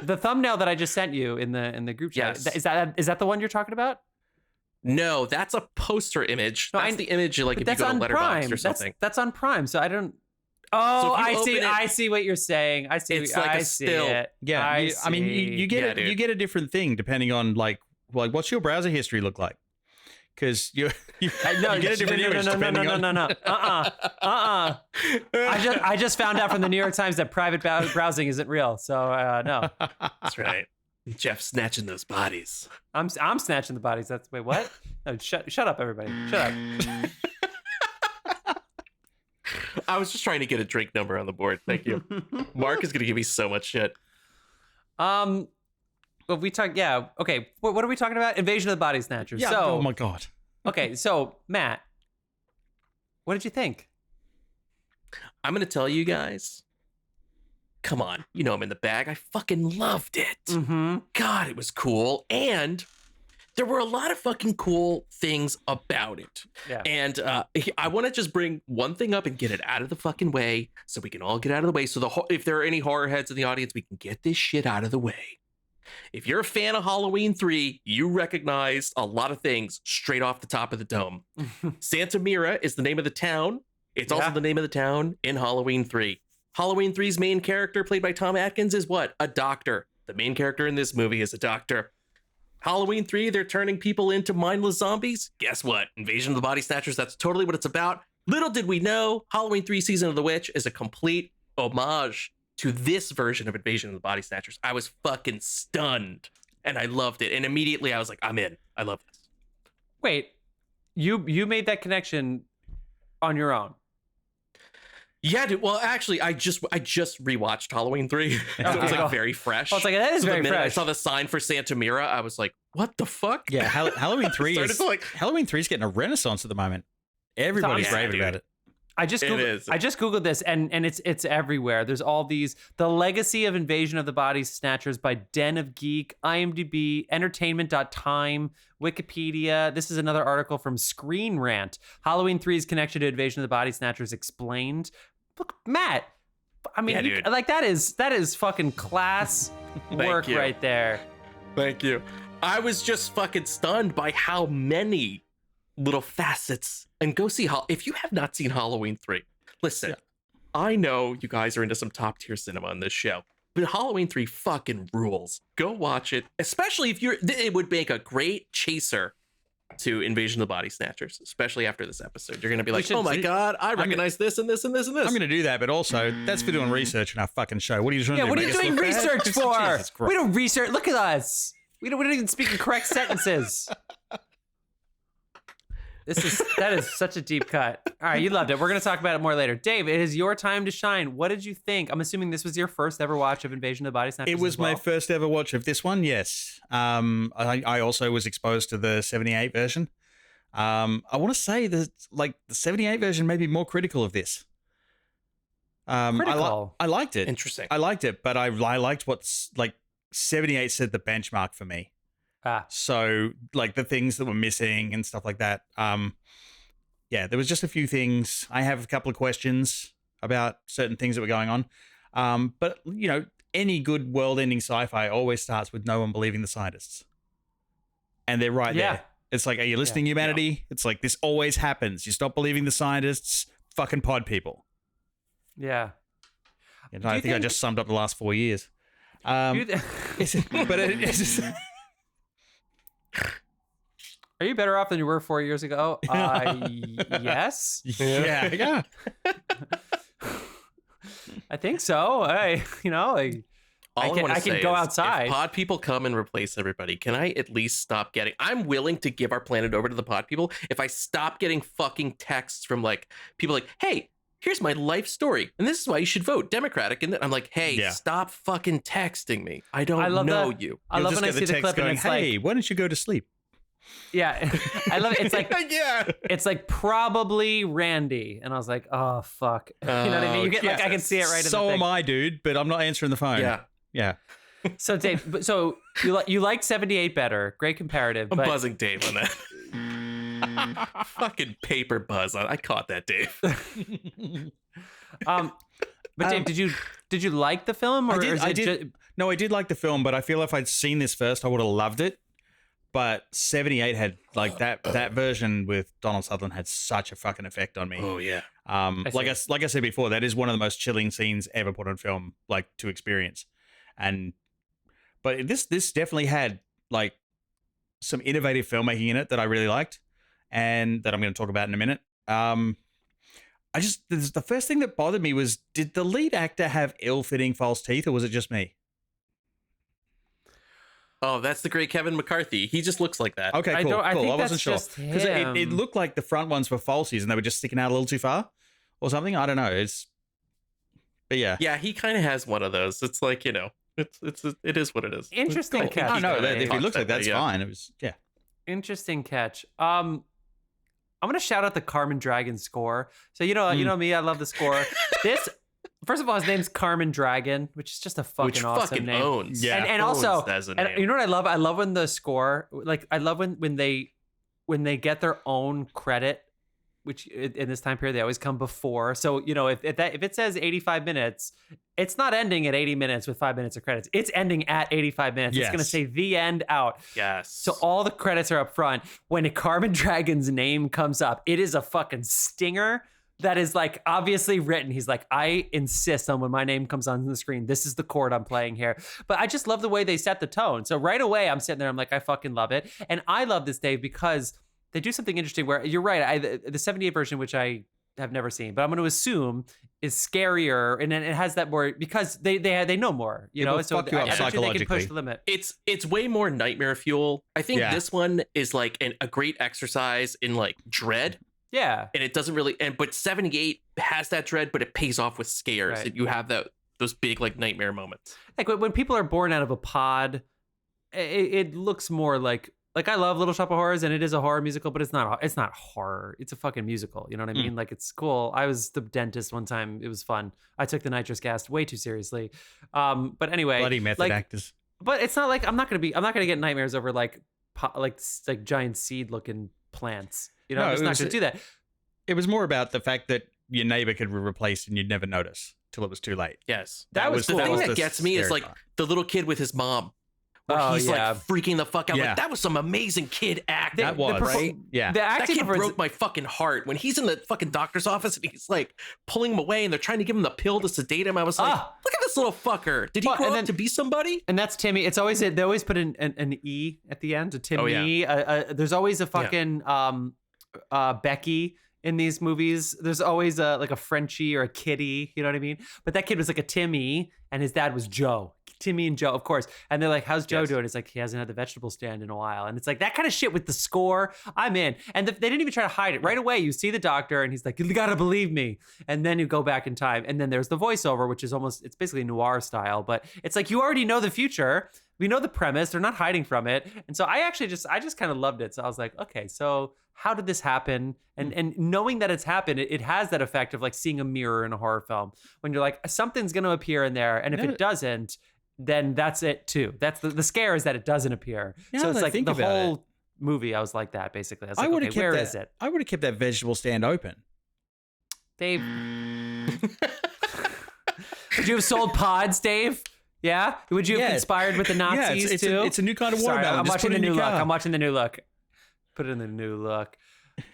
The thumbnail that I just sent you in the group chat, Yes. is that the one you're talking about? No, that's a poster image. No, That's the image like if you that's go to on Letterboxd Prime. or something. That's on Prime, so I don't. Oh, So if I you see. open it- I see what you're saying. I see. It's like I a see still. it. Yeah, I mean, you get Yeah, it. dude. You get a different thing depending on like what's your browser history look like? Because you get a different image depending on. No. I just found out from the New York Times that private browsing isn't real. So no, That's right. Jeff snatching those bodies. I'm snatching the bodies. Wait, what? No, shut up, everybody. Shut up. I was just trying to get a drink number on the board. Thank you. Mark is going to give me so much shit. Well, we talk. Yeah. Okay. What are we talking about? Invasion of the Body Snatchers. Yeah. So, Oh my god. okay. So Matt, what did you think? I'm going to tell you guys. Come on. You know I'm in the bag. I fucking loved it. Mm-hmm. God, it was cool. And there were a lot of fucking cool things about it. Yeah. And I want to just bring one thing up and get it out of the fucking way so we can all get out of the way. So if there are any horror heads in the audience, we can get this shit out of the way. If you're a fan of Halloween 3, you recognize a lot of things straight off the top of the dome. Santa Mira is the name of the town. It's also the name of the town in Halloween 3. Halloween 3's main character, played by Tom Atkins, is what? A doctor. The main character in this movie is a doctor. Halloween 3, they're turning people into mindless zombies. Guess what? Invasion of the Body Snatchers, that's totally what it's about. Little did we know, Halloween 3 Season of the Witch is a complete homage to this version of Invasion of the Body Snatchers. I was fucking stunned, and I loved it. And immediately I was like, I'm in. I love this. Wait, you made that connection on your own? Yeah, dude. Well, actually, I just rewatched Halloween 3. So it was like very fresh. I was like, that is So the very minute I fresh. saw the sign for Santa Mira, I was like, what the fuck? Yeah, Halloween 3 Started is to, like- Halloween 3 is getting a renaissance at the moment. Everybody's Yeah, raving dude. about it. I just It googled, is. I just googled this and it's everywhere. There's all these the legacy of Invasion of the Body Snatchers by Den of Geek, IMDb, Entertainment.time, Wikipedia. This is another article from Screen Rant. Halloween 3's connection to Invasion of the Body Snatchers explained. Look, Matt. I mean, Yeah, you, dude. like that is fucking class work you. right there. Thank you. I was just fucking stunned by how many little facets. And go see if you have not seen Halloween 3, listen, I know you guys are into some top tier cinema on this show, but Halloween 3 fucking rules. Go watch it, especially if it would make a great chaser to Invasion of the Body Snatchers, especially after this episode. You're going to be like, oh my God, I recognize this and this and this and this. I'm going to do that, but also that's for doing research in our fucking show. What are you trying to Yeah, do? what are you Make us doing look bad? research Jesus for? Christ. We don't research. Look at us. We don't even speak in correct sentences. That is such a deep cut. All right, you loved it. We're going to talk about it more later. Dave, it is your time to shine. What did you think? I'm assuming this was your first ever watch of Invasion of the Body Snatchers. It was as well. my first ever watch of this one, yes. I also was exposed to the 78 version. I want to say that like the 78 version may be more critical of this. Critical? I liked it. Interesting. I liked it, but I liked what's like 78 set the benchmark for me. So like the things that were missing and stuff like that. Yeah, there was just a few things. I have a couple of questions about certain things that were going on. But you know, any good world-ending sci-fi always starts with no one believing the scientists. And they're right there. It's like, are you listening, humanity? It's like, this always happens. You stop believing the scientists, fucking pod people. Yeah. And I think I just summed up the last 4 years. It's just... Are you better off than you were 4 years ago? Yes. Yeah. I think so. I can go outside. If pod people come and replace everybody, can I at least stop getting... I'm willing to give our planet over to the pod people if I stop getting fucking texts from like people like, hey, here's my life story, and this is why you should vote Democratic. And then I'm like, hey, stop fucking texting me. I don't know you. I love when I see the clip going, and it's hey, like, why don't you go to sleep? Yeah, I love it. It's like Yeah. it's like probably Randy, and I was like, oh fuck, you know what I mean? You get like I can see it right. So in the am I, dude. But I'm not answering the phone. Yeah. So Dave, so you like 78 better? Great comparative. I'm but buzzing Dave on that. Fucking paper buzz. I caught that, Dave. But Dave, did you like the film? Or I did. No, I did like the film, but I feel if I'd seen this first, I would have loved it. But 78 had like that version with Donald Sutherland had such a fucking effect on me. Oh yeah. Like I said before, that is one of the most chilling scenes ever put on film, like to experience. But this definitely had like some innovative filmmaking in it that I really liked, and that I'm going to talk about in a minute. The first thing that bothered me was, did the lead actor have ill-fitting false teeth, or was it just me? Oh, that's the great Kevin McCarthy. He just looks like that. Okay, cool. I wasn't sure because it looked like the front ones were falsies and they were just sticking out a little too far, or something. I don't know. But yeah, yeah, he kind of has one of those. It's like, you know, it is what it is. Interesting Cool. catch. I know that if he looks like that's yeah. fine. It was Interesting catch. I'm gonna shout out the Carmen Dragon score. So you know me, I love the score. This, first of all, his name's Carmen Dragon, which is just a fucking awesome name. Owns. Yeah. And Owns also, as a and name. you know what I love? I love when the score, like I love when they get their own credit, which in this time period they always come before. So you know if it says 85 minutes, it's not ending at 80 minutes with 5 minutes of credits. It's ending at 85 minutes. Yes. It's gonna say the end out. Yes. So all the credits are up front. When a Carmen Dragon's name comes up, it is a fucking stinger that is like obviously written. He's like, I insist on when my name comes on the screen, this is the chord I'm playing here. But I just love the way they set the tone. So right away I'm sitting there, I'm like, I fucking love it. And I love this, Dave, because they do something interesting where you're right. The 78 version, which I have never seen, but I'm going to assume is scarier, and then it has that more because they know more, you know. So fuck you up I bet you they can push psychologically. the limit. It's way more nightmare fuel. I think Yeah. this one is like a great exercise in like dread, Yeah, and it doesn't really. But 78 has that dread, but it pays off with scares. Right. And you have those big like nightmare moments. like when people are born out of a pod, it looks more like I love Little Shop of Horrors, and it is a horror musical, but it's not horror. It's a fucking musical. You know what I mean? Like it's cool. I was the dentist one time. It was fun. I took the nitrous gas way too seriously. But anyway, bloody method actors. But it's not like I'm not gonna get nightmares over like giant seed looking plants. You know, No, I'm just it not was- gonna do that. It was more about the fact that your neighbor could be replaced and you'd never notice till it was too late. Yes, That was the cool. thing was that the gets me is scary like part. the little kid with his mom. Where Oh, he's yeah. like freaking the fuck out. Yeah. Like, that was some amazing kid acting. That was right. Yeah. The That acting kid performance- broke my fucking heart when he's in the fucking doctor's office and he's like pulling him away and they're trying to give him the pill to sedate him. I was like, Ah. look at this little fucker. Did he Well, grow and up then- to be somebody? And that's Timmy. It's always they always put an E at the end, a Timmy. Oh, yeah. There's always a fucking Becky in these movies. There's always like a Frenchie or a Kitty. You know what I mean? But that kid was like a Timmy, and his dad was Joe. Timmy and Joe, of course. And they're like, how's Joe doing? It's like, he hasn't had the vegetable stand in a while. And it's like that kind of shit with the score. I'm in. And they didn't even try to hide it. Right away, you see the doctor and he's like, you gotta believe me. And then you go back in time. And then there's the voiceover, which is it's basically noir style. But it's like, you already know the future. We know the premise. They're not hiding from it. And so I just kind of loved it. So I was like, okay, so how did this happen? And knowing that it's happened, it has that effect of like seeing a mirror in a horror film. When you're like, something's going to appear in there. And if it doesn't, then that's it too. That's the scare is that it doesn't appear. Now So it's that I like think the about whole movie, I was like that basically. I was like, would've okay, kept where that, is it? I would have kept that vegetable stand open. Dave. Would you have sold pods, Dave? Yeah? Would you have conspired with the Nazis it's too? it's a new kind of Sorry, watermelon. I'm Just watching put the it in new your look. car. I'm watching the new look. Put it in the new look.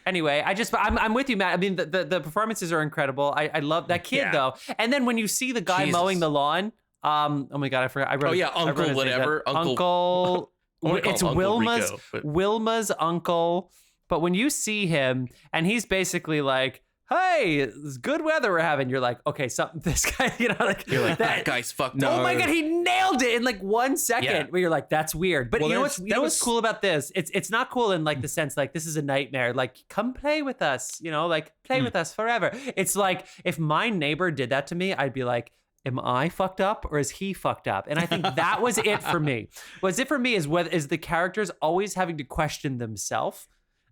Anyway, I'm with you, Matt. I mean, the performances are incredible. I love that kid though. And then when you see the guy mowing the lawn, oh my god, I forgot. I wrote. I wrote Uncle his name whatever. down. Uncle. It's Uncle Wilma's Rico, but- Wilma's uncle. But when you see him, and he's basically like, "Hey, it's good weather we're having," you're like, "Okay, something." This guy, you know, like You're like, that guy's fucked Oh up. my god, he nailed it in like 1 second. Yeah. Where you're like, "That's weird." But Well, you know what's that was- cool about this? It's not cool in like the sense like this is a nightmare. Like, come play with us, you know, like play with us forever. It's like if my neighbor did that to me, I'd be like, am I fucked up or is he fucked up? And I think that was it for me. What's it for me is the characters always having to question themselves.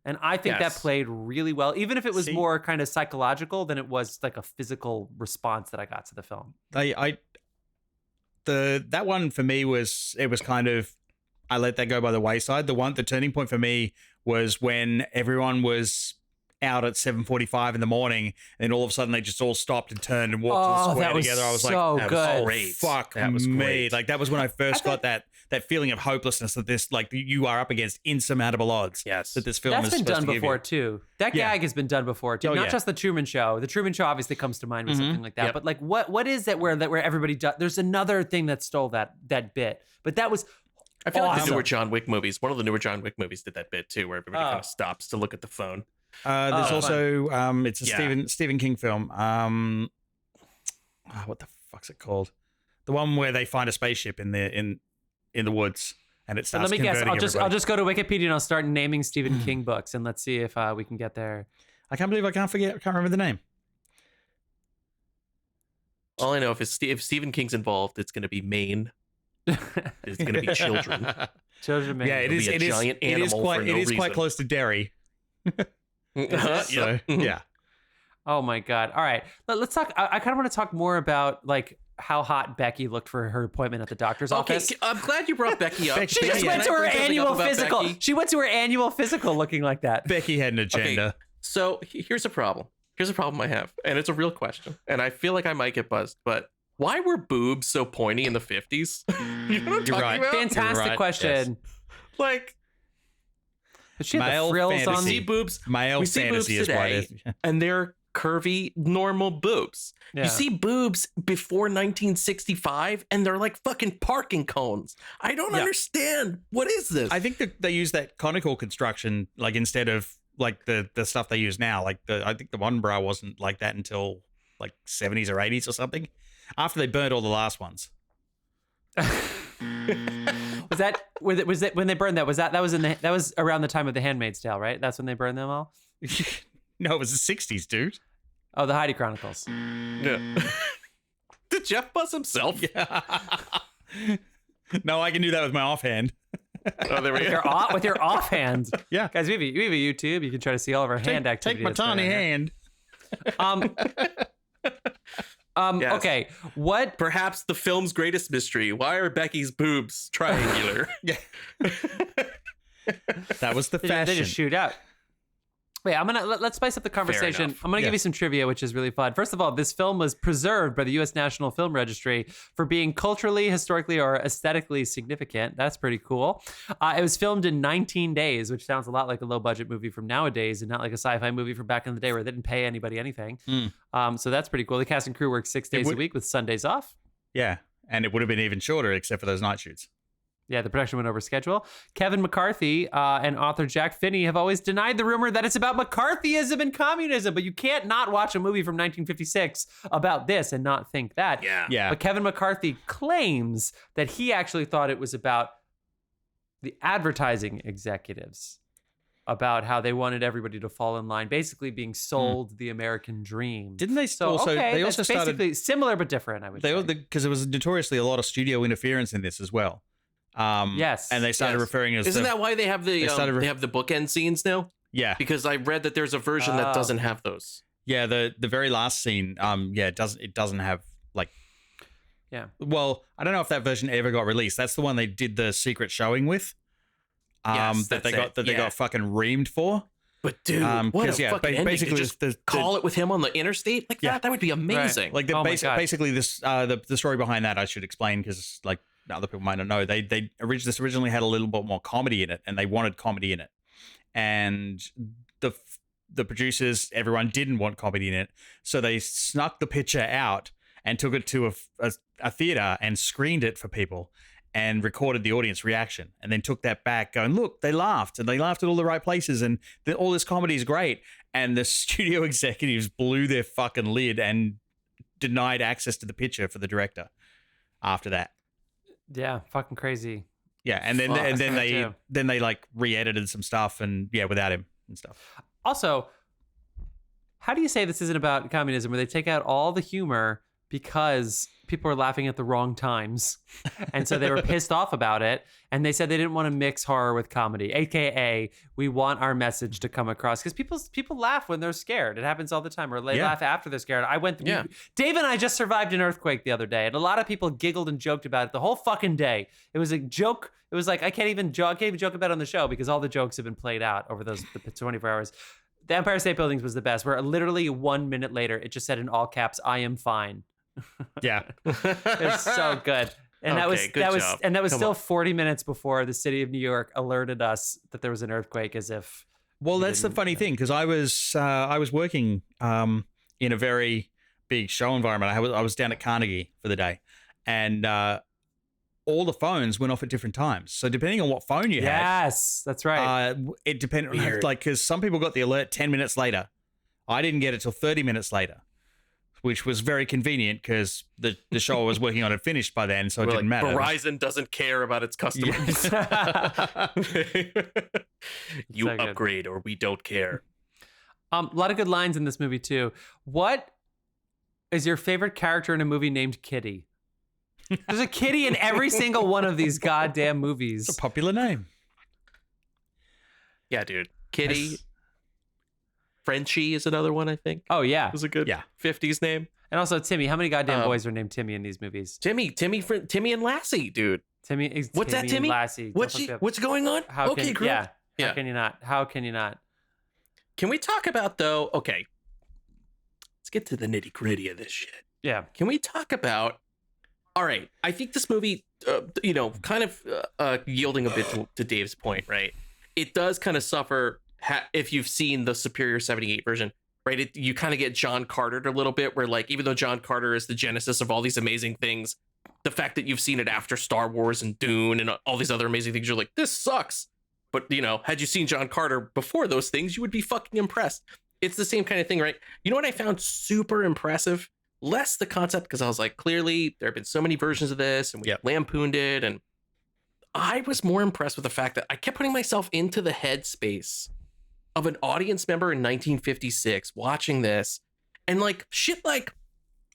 And I think that played really well, even if it was more kind of psychological than it was like a physical response that I got to the film. That one for me was kind of, I let that go by the wayside. The turning point for me was when everyone was out at 7:45 in the morning, and all of a sudden they just all stopped and turned and walked to the square together. I was so like, good. Fuck that was me. Great. Like that was when I first got that feeling of hopelessness that this, like, you are up against insurmountable odds. Yes. That this film That's is been done before too. That gag has been done before too. Not just the Truman Show. The Truman Show obviously comes to mind with something like that. But like, what is that where everybody does? There's another thing that stole that bit. But that was. I feel like the newer John Wick movies. One of the newer John Wick movies did that bit too, where everybody kind of stops to look at the phone. There's also it's a Stephen King film. What the fuck's it called? The one where they find a spaceship in the woods and it starts. Let me guess. Everybody. I'll just go to Wikipedia and I'll start naming Stephen King books and let's see if we can get there. I can't believe I can't remember the name. All I know if Stephen King's involved, it's going to be Maine. It's going to be children. Children, Maine. Yeah, it is. It is quite close to Derry. Yeah. Oh my God. All right. Let's talk. I kind of want to talk more about like how hot Becky looked for her appointment at the doctor's office. I'm glad you brought Becky up. She just went to her annual physical. Becky? She went to her annual physical looking like that. Becky had an agenda. Okay, so here's a problem. Here's a problem I have, and it's a real question, and I feel like I might get buzzed, but why were boobs so pointy in the 50s? You know what I'm talking about? Fantastic question. Yes. Like, but she had the frills on. We see boobs. Male fantasy is what it is. And they're curvy, normal boobs. Yeah. You see boobs before 1965, and they're like fucking parking cones. I don't understand. What is this? I think that they use that conical construction, like, instead of like the stuff they use now. Like I think the one bra wasn't like that until like 70s or 80s or something. After they burnt all the last ones. Was that when they burned that? That was around the time of The Handmaid's Tale, right? That's when they burned them all. No, it was the 60s, dude. Oh, the Heidi Chronicles. Yeah. Did Jeff buzz himself? Yeah. No, I can do that with my offhand. Oh, there we go. With your offhand. Yeah, guys, we have a YouTube. You can try to see all of our hand activities. Take my tiny hand. Yes. Okay, what? Perhaps the film's greatest mystery. Why are Becky's boobs triangular? Yeah. That was the fashion. They just shoot out. Wait, let's spice up the conversation. I'm gonna give you some trivia, which is really fun. First of all, this film was preserved by the U.S. National Film Registry for being culturally, historically, or aesthetically significant. That's pretty cool. It was filmed in 19 days, which sounds a lot like a low-budget movie from nowadays, and not like a sci-fi movie from back in the day where they didn't pay anybody anything. So that's pretty cool. The cast and crew worked 6 days a week with Sundays off. Yeah, and it would have been even shorter except for those night shoots. Yeah, the production went over schedule. Kevin McCarthy and author Jack Finney have always denied the rumor that it's about McCarthyism and communism, but you can't not watch a movie from 1956 about this and not think that. Yeah. But Kevin McCarthy claims that he actually thought it was about the advertising executives, about how they wanted everybody to fall in line, basically being sold the American dream. Didn't they they also started basically similar but different, I would say. Because there was notoriously a lot of studio interference in this as well. Yes, and they started referring as. Isn't that why they have the they have the bookend scenes now? Yeah, because I read that there's a version that doesn't have those. Yeah, the very last scene. It doesn't have like. Yeah. Well, I don't know if that version ever got released. That's the one they did the secret showing with. Yes, they got fucking reamed for. But dude, what a fucking ending. Basically just call it with him on the interstate like that. That would be amazing. Right. Like basically this the story behind that I should explain because like. Other people might not know. This originally had a little bit more comedy in it, and they wanted comedy in it. And the producers, everyone didn't want comedy in it, so they snuck the picture out and took it to a theater and screened it for people and recorded the audience reaction, and then took that back, going, "Look, they laughed, and they laughed at all the right places, and all this comedy is great." And the studio executives blew their fucking lid and denied access to the picture for the director after that. Yeah, fucking crazy. Yeah, and then they like re-edited some stuff and without him and stuff. Also, how do you say this isn't about communism where they take out all the humor because people were laughing at the wrong times. And so they were pissed off about it. And they said they didn't want to mix horror with comedy, AKA we want our message to come across. Because people laugh when they're scared. It happens all the time. Or they laugh after they're scared. Dave and I just survived an earthquake the other day. And a lot of people giggled and joked about it the whole fucking day. It was a joke. It was like, I can't even joke about it on the show because all the jokes have been played out over the 24 hours. The Empire State Building was the best, where literally 1 minute later, it just said in all caps, "I am fine." Yeah. It was so good. And that was still 40 minutes before the city of New York alerted us that there was an earthquake, as if. Well, that's the funny thing, because I was working in a very big show environment. I was down at Carnegie for the day, and all the phones went off at different times. So depending on what phone you had. Yes, that's right. It depended, like, because some people got the alert 10 minutes later. I didn't get it till 30 minutes later, which was very convenient because the show I was working on had finished by then, so it didn't matter. Verizon doesn't care about its customers. You upgrade or we don't care. A lot of good lines in this movie, too. What is your favorite character in a movie named Kitty? There's a kitty in every single one of these goddamn movies. It's a popular name. Yeah, dude. Kitty. Frenchie is another one, I think. Oh, yeah. It was a good 50s name. And also Timmy. How many goddamn boys are named Timmy in these movies? Timmy and Lassie, dude. What's that, Timmy? Lassie. What's going on? Okay, group. Yeah. How can you not? Can we talk about, though? Okay. Let's get to the nitty gritty of this shit. Yeah. Can we talk about... All right, I think this movie, kind of yielding a bit to Dave's point, right? It does kind of suffer if you've seen the Superior 78 version, right? You kind of get John Cartered a little bit, where, like, even though John Carter is the genesis of all these amazing things, the fact that you've seen it after Star Wars and Dune and all these other amazing things, you're like, this sucks. But, had you seen John Carter before those things, you would be fucking impressed. It's the same kind of thing, right? You know what I found super impressive? Less the concept, because I was like, clearly there have been so many versions of this and we lampooned it. And I was more impressed with the fact that I kept putting myself into the headspace of an audience member in 1956 watching this. And like, shit, like,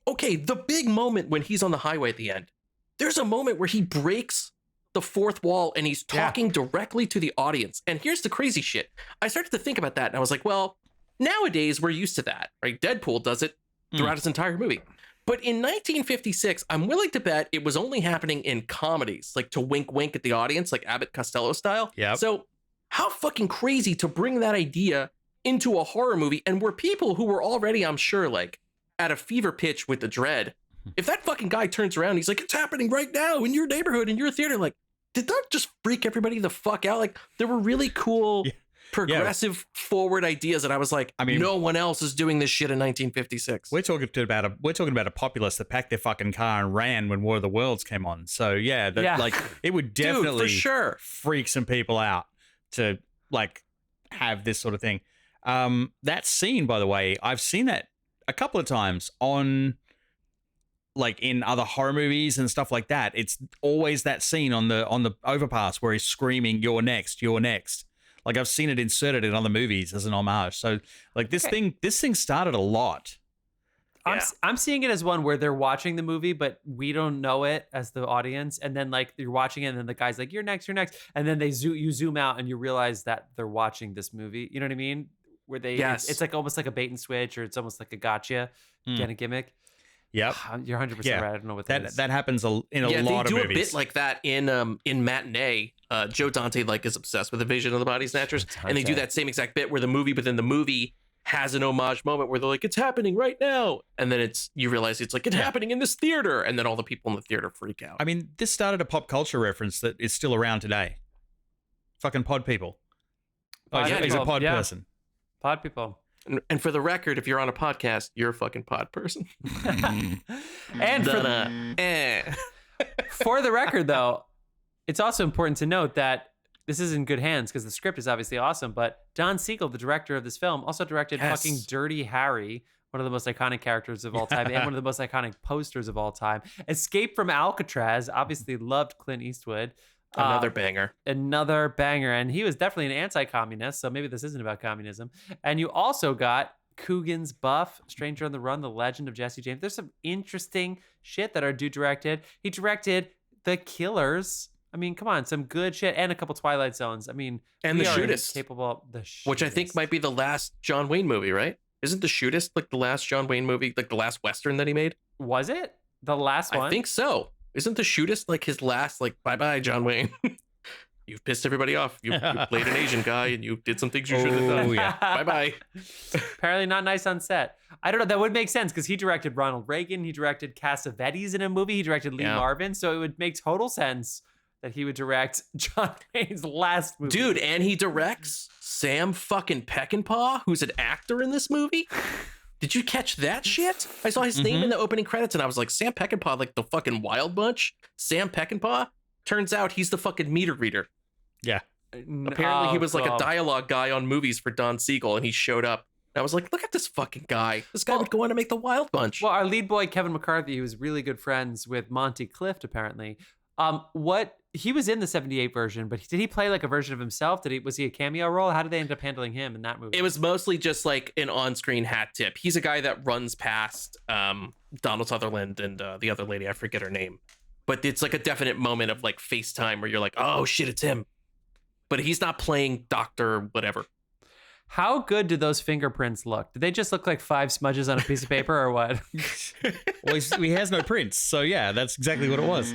okay, the big moment when he's on the highway at the end, there's a moment where he breaks the fourth wall and he's talking directly to the audience. And here's the crazy shit. I started to think about that and I was like, well, nowadays we're used to that, right? Deadpool does it throughout its entire movie. But in 1956, I'm willing to bet it was only happening in comedies, like to wink wink at the audience, like Abbott Costello style. Yeah. So how fucking crazy to bring that idea into a horror movie, and were people who were already, I'm sure, like at a fever pitch with the dread. If that fucking guy turns around, he's like, it's happening right now in your neighborhood, in your theater. Like, did that just freak everybody the fuck out? Like, there were really cool... progressive forward ideas, and I was like, I mean, no one else is doing this shit in 1956. We're talking about a populace that packed their fucking car and ran when War of the Worlds came on. So like it would definitely for sure freak some people out to like have this sort of thing. That scene, by the way, I've seen that a couple of times on like in other horror movies and stuff like that. It's always that scene on the overpass where he's screaming, "You're next, you're next." Like I've seen it inserted in other movies as an homage. So like this thing started a lot. I'm seeing it as one where they're watching the movie, but we don't know it as the audience. And then like you're watching it and then the guy's like, you're next. And then you zoom out and you realize that they're watching this movie. You know what I mean? Where it's like almost like a bait and switch, or it's almost like a gotcha kind of gimmick. Yep. You're 100% right. I don't know what that is. That happens in a lot of movies. They do a bit like that in Matinee. Joe Dante is obsessed with the vision of the Body Snatchers, and they do that same exact bit where the movie within the movie has an homage moment where they're like, it's happening right now, and then you realize it's like it's happening in this theater, and then all the people in the theater freak out. I mean, this started a pop culture reference that is still around today. Fucking pod people. He's a pod person. Pod people. And for the record, if you're on a podcast, you're a fucking pod person. And for the record, though, it's also important to note that this is in good hands because the script is obviously awesome. But Don Siegel, the director of this film, also directed fucking Dirty Harry, one of the most iconic characters of all time, and one of the most iconic posters of all time. Escape from Alcatraz, obviously loved Clint Eastwood. Another banger. And he was definitely an anti-communist, so maybe this isn't about communism. And you also got Coogan's Buff, Stranger on the Run, The Legend of Jesse James. There's some interesting shit that our dude directed. He directed The Killers. I mean, come on, some good shit, and a couple Twilight Zones. I mean, and The Shootist, which I think might be the last John Wayne movie, right? Isn't The Shootist like the last John Wayne movie, like the last Western that he made? Was it the last one? I think so. Isn't The Shootist like his last, like, bye-bye, John Wayne? You've pissed everybody off. You played an Asian guy and you did some things you shouldn't have done. Yeah. Bye-bye. Apparently not nice on set. I don't know. That would make sense because he directed Ronald Reagan. He directed Cassavetes in a movie. He directed Lee Marvin. So it would make total sense that he would direct John Wayne's last movie. Dude, and he directs Sam fucking Peckinpah, who's an actor in this movie. Did you catch that shit? I saw his name in the opening credits and I was like, Sam Peckinpah, like the fucking Wild Bunch? Sam Peckinpah? Turns out he's the fucking meter reader. Yeah. Apparently he was like a dialogue guy on movies for Don Siegel and he showed up. I was like, look at this fucking guy. This guy would go on to make the Wild Bunch. Well, our lead boy, Kevin McCarthy, who was really good friends with Monty Clift, apparently. He was in the 78 version, but did he play like a version of himself? Was he a cameo role? How did they end up handling him in that movie? It was mostly just like an on-screen hat tip. He's a guy that runs past Donald Sutherland and the other lady, I forget her name. But it's like a definite moment of like FaceTime where you're like, oh shit, it's him. But he's not playing Dr. whatever. How good did those fingerprints look? Did they just look like 5 smudges on a piece of paper or what? Well, he has no prints, so yeah, that's exactly what it was.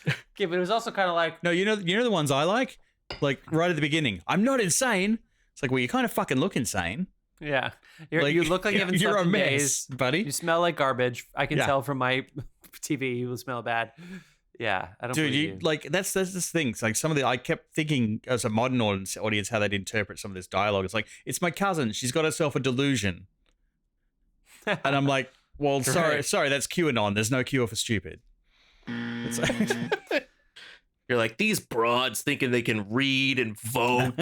Okay, but it was also kind of like... No, you know the ones I like? Like, right at the beginning. I'm not insane. It's like, well, you kind of fucking look insane. Yeah. You look like you haven't slept in days, buddy. You smell like garbage. I can tell from my TV you will smell bad. Yeah, I don't believe you. Like, that's this thing. It's like I kept thinking as a modern audience how they'd interpret some of this dialogue. It's like, it's my cousin. She's got herself a delusion. And I'm like, well, sorry, that's QAnon. There's no cure for stupid. You're like, these broads thinking they can read and vote.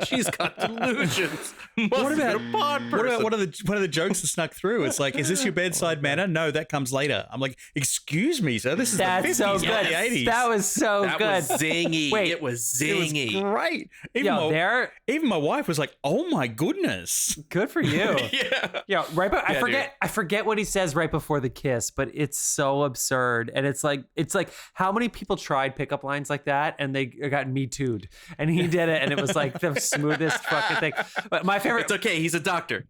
She's got delusions. What about one of the jokes that snuck through? It's like, is this your bedside manner? No, that comes later. I'm like, excuse me, sir. This is That's the 50s, so good. the 80s. That was so good. That was zingy. Wait, it was zingy. It was great. Even my wife was like, oh my goodness. Good for you. Yeah. I forget what he says right before the kiss, but it's so absurd. And it's like how many people tried pickup lines like that and they got Me Too'd, and he did it, and it was like the smoothest fucking thing. But my favorite, it's okay, he's a doctor.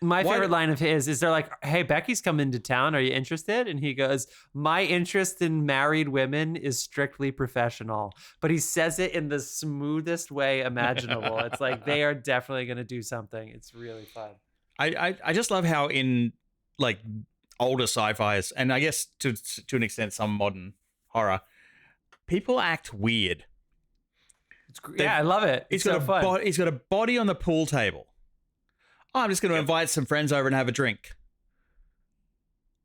My favorite line of his is they're like, hey, Becky's coming to town, are you interested? And he goes, my interest in married women is strictly professional. But he says it in the smoothest way imaginable. It's like they are definitely going to do something. It's really fun. I just love how in like older sci-fis, and I guess to an extent some modern horror, people act weird. I love it. He's got a body on the pool table. Oh, I'm just going to invite some friends over and have a drink.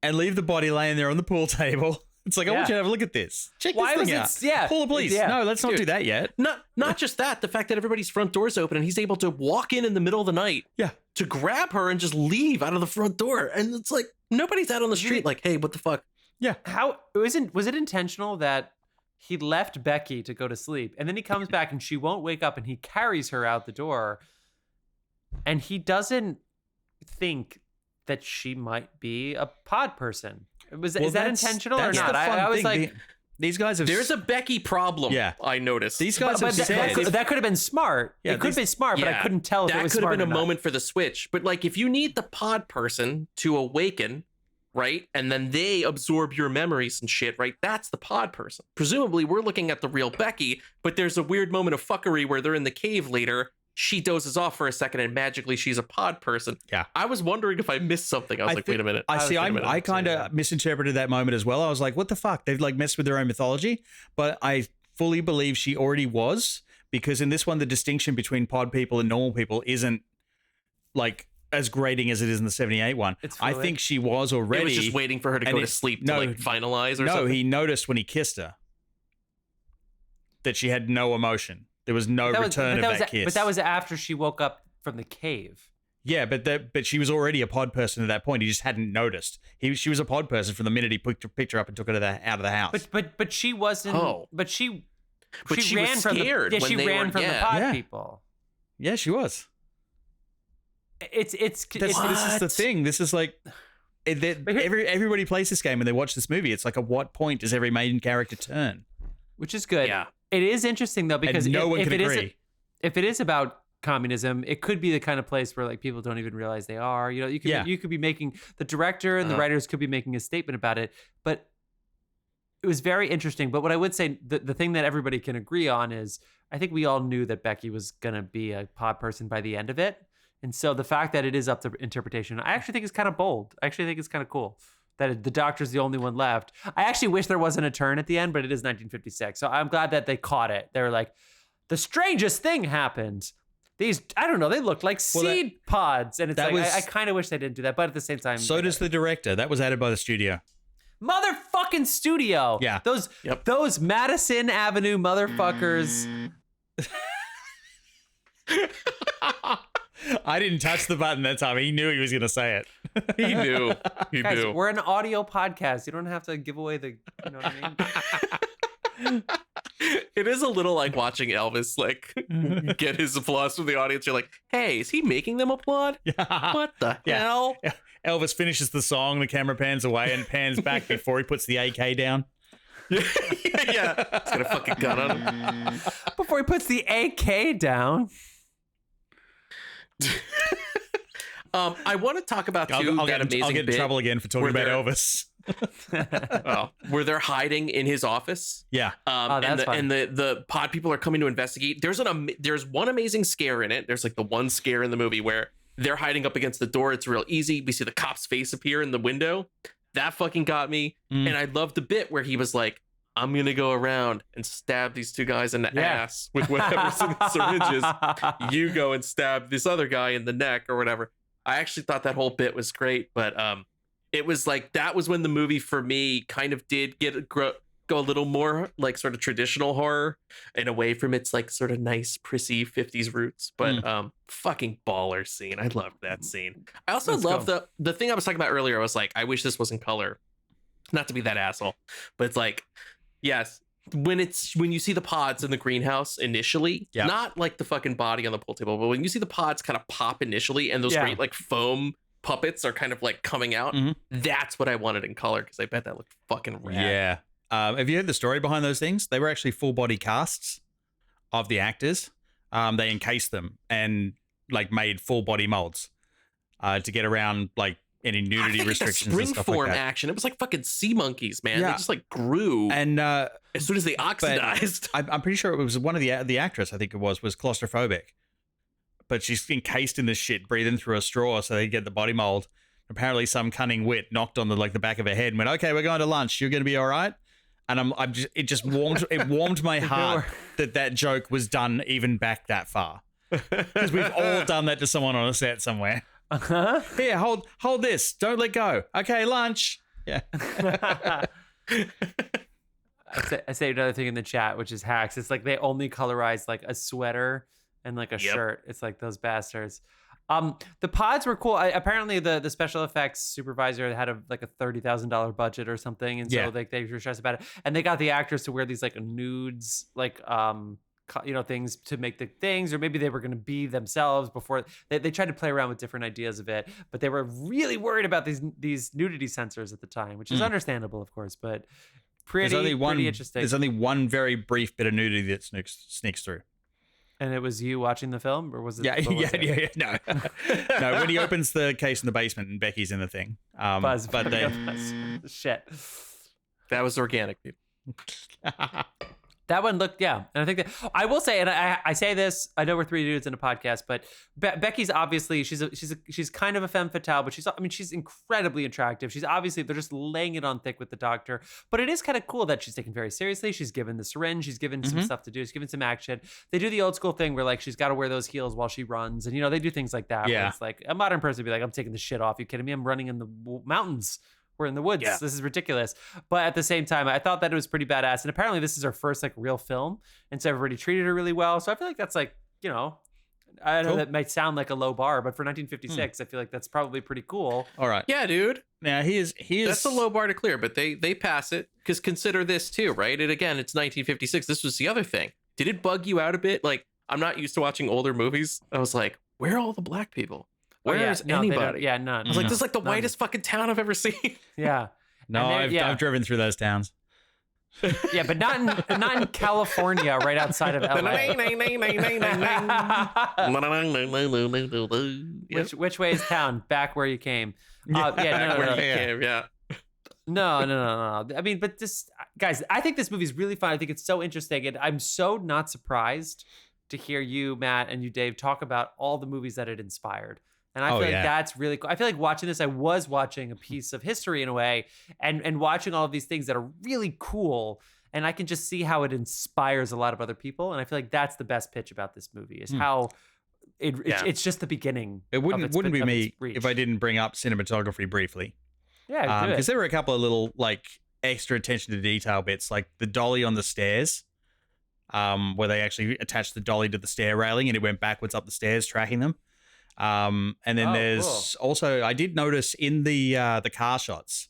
And leave the body laying there on the pool table. It's like, I want you to have a look at this. Check this thing out. Call the police. Yeah. No, let's not do that yet. Not just that, the fact that everybody's front door's open and he's able to walk in the middle of the night to grab her and just leave out of the front door. And it's like, nobody's out on the street like, hey, what the fuck? Yeah. Was it intentional that he left Becky to go to sleep, and then he comes back and she won't wake up, and he carries her out the door, and he doesn't think that she might be a pod person? Is that intentional or not? I was like, these guys have... There's a Becky problem. Yeah, I noticed. These guys have said... That could have been smart. It could have been smart, but I couldn't tell if it was smart. That could have been a moment for the switch. But like, if you need the pod person to awaken, right, and then they absorb your memories and shit, right, that's the pod person. Presumably, we're looking at the real Becky, but there's a weird moment of fuckery where they're in the cave later. She dozes off for a second, and magically she's a pod person. Yeah. I was wondering if I missed something. I was like, wait a minute. I kind of misinterpreted that moment as well. I was like, what the fuck? They've like messed with their own mythology. But I fully believe she already was, because in this one, the distinction between pod people and normal people isn't like as grating as it is in the 78 one. I think she was already. It was just waiting for her to go to sleep to like finalize or something. No, he noticed when he kissed her that she had no emotion. There was no return of that kiss. But that was after she woke up from the cave. Yeah, but she was already a pod person at that point. He just hadn't noticed. She was a pod person from the minute he picked her up and took her out of the house. But she wasn't. Oh. But she ran was scared from the, she ran from the pod people. Yeah, she was. This is the thing. This is like everybody plays this game and they watch this movie. It's like, at what point does every main character turn? Which is good. Yeah. It is interesting though, because and no one can agree. If it is about communism, it could be the kind of place where like people don't even realize they are. You know, you could be making, the director and the writers could be making a statement about it, but it was very interesting. But what I would say, the thing that everybody can agree on is, I think we all knew that Becky was gonna be a pod person by the end of it. And so the fact that it is up to interpretation, I actually think is kind of bold. I actually think it's kind of cool that the doctor's the only one left. I actually wish there wasn't a turn at the end, but it is 1956. So I'm glad that they caught it. They were like, the strangest thing happened. These, I don't know, they look like seed pods. And it's like, I kind of wish they didn't do that. But at the same time. So does the director. That was added by the studio. Motherfucking studio. Yeah. Those Madison Avenue motherfuckers. I didn't touch the button that time. He knew he was going to say it. He knew. Guys, we're an audio podcast. You don't have to give away the, you know what I mean? It is a little like watching Elvis like get his applause from the audience. You're like, hey, is he making them applaud? Yeah. What the hell? Yeah. Elvis finishes the song, the camera pans away and pans back before he puts the AK down. Yeah. He's got a fucking gun on him. Before he puts the AK down. I want to talk about I'll get in trouble again for talking about Elvis. Where they're hiding in his office. Yeah. And the pod people are coming to investigate. There's one amazing scare in it. There's like the one scare in the movie where they're hiding up against the door. It's real easy. We see the cop's face appear in the window. That fucking got me. And I love the bit where he was like, I'm going to go around and stab these two guys in the ass with whatever syringes. You go and stab this other guy in the neck or whatever. I actually thought that whole bit was great, but it was like, that was when the movie for me kind of did go a little more like sort of traditional horror and away from its like sort of nice, prissy 50s roots. But fucking baller scene. I loved that scene. I also love the thing I was talking about earlier. I was like, I wish this was in color. Not to be that asshole, but it's like, yes, when you see the pods in the greenhouse initially, not like the fucking body on the pool table, but when you see the pods kind of pop initially and those great like foam puppets are kind of like coming out, that's what I wanted in color, because I bet that looked fucking rad. Yeah. Have you heard the story behind those things? They were actually full body casts of the actors. They encased them and like made full body molds to get around like any nudity restrictions and stuff like that. Action. It was like fucking sea monkeys, man. They just like grew. And as soon as they oxidized. I'm pretty sure it was one of the actress, I think it was claustrophobic. But she's encased in this shit, breathing through a straw so they get the body mold. Apparently some cunning wit knocked on the back of her head and went, okay, we're going to lunch. You're going to be all right? And it warmed my heart that joke was done even back that far. Because we've all done that to someone on a set somewhere. Here, hold this. Don't let go. Okay, lunch. Yeah. I say another thing in the chat, which is hacks. It's like they only colorize like a sweater and like a shirt. It's like those bastards. The pods were cool. Apparently the special effects supervisor had a $30,000 budget or something, and so they were stressed about it. And they got the actors to wear these like nudes, like things to make the things, or maybe they were going to be themselves before they tried to play around with different ideas of it, but they were really worried about these nudity censors at the time, which is understandable, of course, but pretty interesting. There's only one very brief bit of nudity that sneaks through. And it was you watching the film, or was it? Yeah. No, no. When he opens the case in the basement and Becky's in the thing. Buzz, but they shit. That was organic, people. That one looked, and I think that I will say, and I say this, I know we're three dudes in a podcast, but Becky's obviously she's kind of a femme fatale, but she's incredibly attractive. She's obviously, they're just laying it on thick with the doctor, but it is kind of cool that she's taken very seriously. She's given the syringe, she's given some stuff to do, she's given some action. They do the old school thing where like she's got to wear those heels while she runs, and they do things like that. Yeah, where it's like a modern person would be like, I'm taking the shit off. You kidding me? I'm running in the mountains. We're in the woods. Yeah. This is ridiculous. But at the same time, I thought that it was pretty badass. And apparently this is her first like real film. And so everybody treated her really well. So I feel like that's like, I know that might sound like a low bar, but for 1956, I feel like that's probably pretty cool. All right. Yeah, dude. Now he is. That's a low bar to clear, but they pass it, because consider this too, right? And again, it's 1956. This was the other thing. Did it bug you out a bit? Like, I'm not used to watching older movies. I was like, where are all the black people? Where's anybody? Yeah, none. I was like, this is like the None. whitest fucking town I've ever seen. Yeah. No, I've driven through those towns. Yeah, but not in California, right outside of LA. Which way is town? Back where you came. No. I mean, but this, guys, I think this movie's really fun. I think it's so interesting, and I'm so not surprised to hear you, Matt, and you, Dave, talk about all the movies that it inspired. And I feel like that's really cool. I feel like watching this, I was watching a piece of history in a way, and watching all of these things that are really cool. And I can just see how it inspires a lot of other people. And I feel like that's the best pitch about this movie is how it's just the beginning. It wouldn't be me if I didn't bring up cinematography briefly. Yeah, because there were a couple of little like extra attention to detail bits, like the dolly on the stairs, where they actually attached the dolly to the stair railing and it went backwards up the stairs, tracking them. And then there's also, I did notice in the car shots,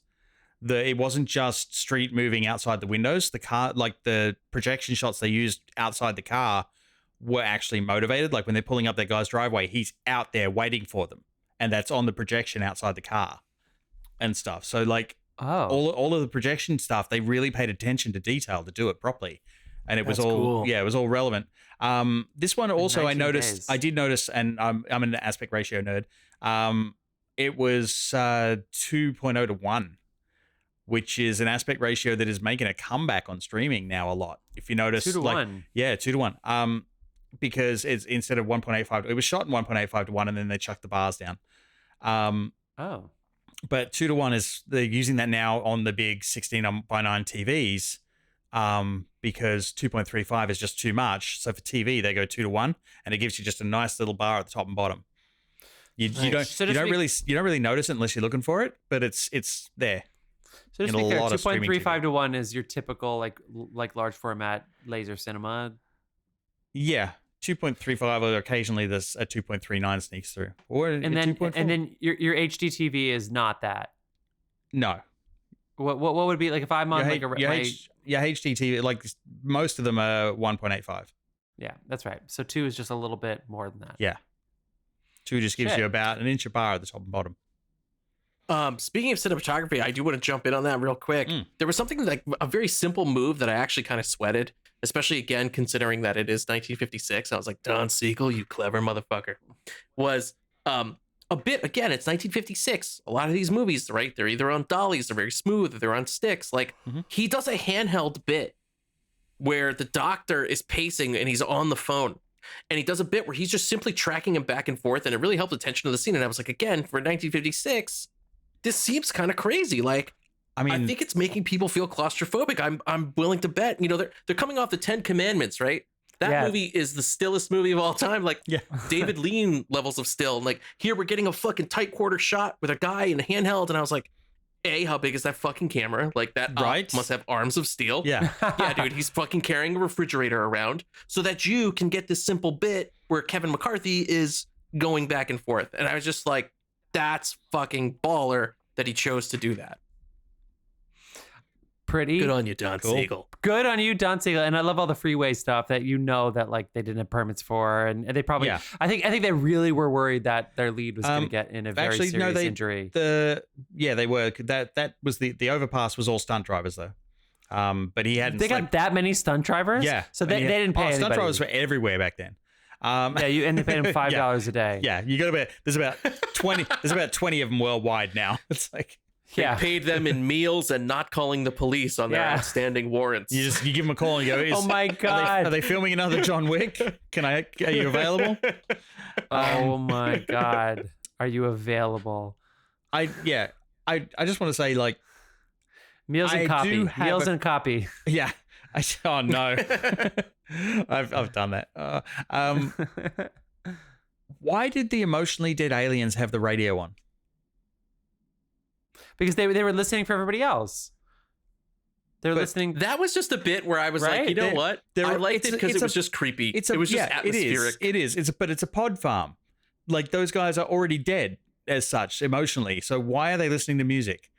it wasn't just street moving outside the windows. The car, like the projection shots they used outside the car, were actually motivated. Like when they're pulling up that guy's driveway, he's out there waiting for them, and that's on the projection outside the car and stuff. So like all of the projection stuff, they really paid attention to detail to do it properly, and it was all cool. It was all relevant. This one also I did notice, and I'm an aspect ratio nerd. It was 2.0 to 1. Which is an aspect ratio that is making a comeback on streaming now a lot. If you notice, 2 to 1. Yeah, 2 to 1. Because it's instead of 1.85, it was shot in 1.85 to 1, and then they chucked the bars down. But 2 to 1 is they're using that now on the big 16:9 TVs. Because 2.35 is just too much. So for TV, they go 2 to 1, and it gives you just a nice little bar at the top and bottom. You don't really notice it unless you're looking for it, but it's there. So just be clear, 2.35 to 1 is your typical like large format laser cinema. Yeah, 2.35, or occasionally there's a 2.39 sneaks through, and then your HD TV is not that. No. What would be like if I'm on your HD TV? Like most of them are 1.85. Yeah, that's right. So 2 is just a little bit more than that. Yeah, 2 just gives you about an inch of bar at the top and bottom. Speaking of cinematography, I do want to jump in on that real quick. There was something like a very simple move that I actually kind of sweated, especially again, considering that it is 1956. I was like, Don Siegel, you clever motherfucker. Was a bit, again, it's 1956. A lot of these movies, right? They're either on dollies, they're very smooth, or they're on sticks. Like he does a handheld bit where the doctor is pacing and he's on the phone. And he does a bit where he's just simply tracking him back and forth. And it really helped the tension of the scene. And I was like, again, for 1956, this seems kind of crazy. Like, I mean, I think it's making people feel claustrophobic. I'm willing to bet. You know, they're coming off the 10 Commandments, right? That movie is the stillest movie of all time. Like David Lean levels of still. And like here we're getting a fucking tight quarter shot with a guy in a handheld. And I was like, how big is that fucking camera? Like that must have arms of steel. Yeah. Yeah, dude, he's fucking carrying a refrigerator around so that you can get this simple bit where Kevin McCarthy is going back and forth. And I was just like, that's fucking baller that he chose to do that. Pretty good on you, Don Siegel. Good on you, Don Siegel. And I love all the freeway stuff that that like they didn't have permits for, and they probably. Yeah. I think they really were worried that their lead was going to get in a very serious injury. They were. That was the overpass was all stunt drivers though. But he hadn't. They got that many stunt drivers. Yeah. So they didn't pay anybody. Stunt drivers were everywhere back then. And they paid him $5 a day. Yeah, you got there's about 20. There's about 20 of them worldwide now. It's like they paid them in meals and not calling the police on their outstanding warrants. You give them a call and you go, "Oh my god, are they filming another John Wick? Are you available?" Oh my god, are you available? I just want to say like meals and copy. Meals and copy. Yeah. Oh no, I've done that. Why did the emotionally dead aliens have the radio on? Because they were listening for everybody else. They're listening. That was just a bit where I was like, you know what? I liked it because it was just creepy. It was just atmospheric. It is. But it's a pod farm. Like those guys are already dead as such emotionally. So why are they listening to music?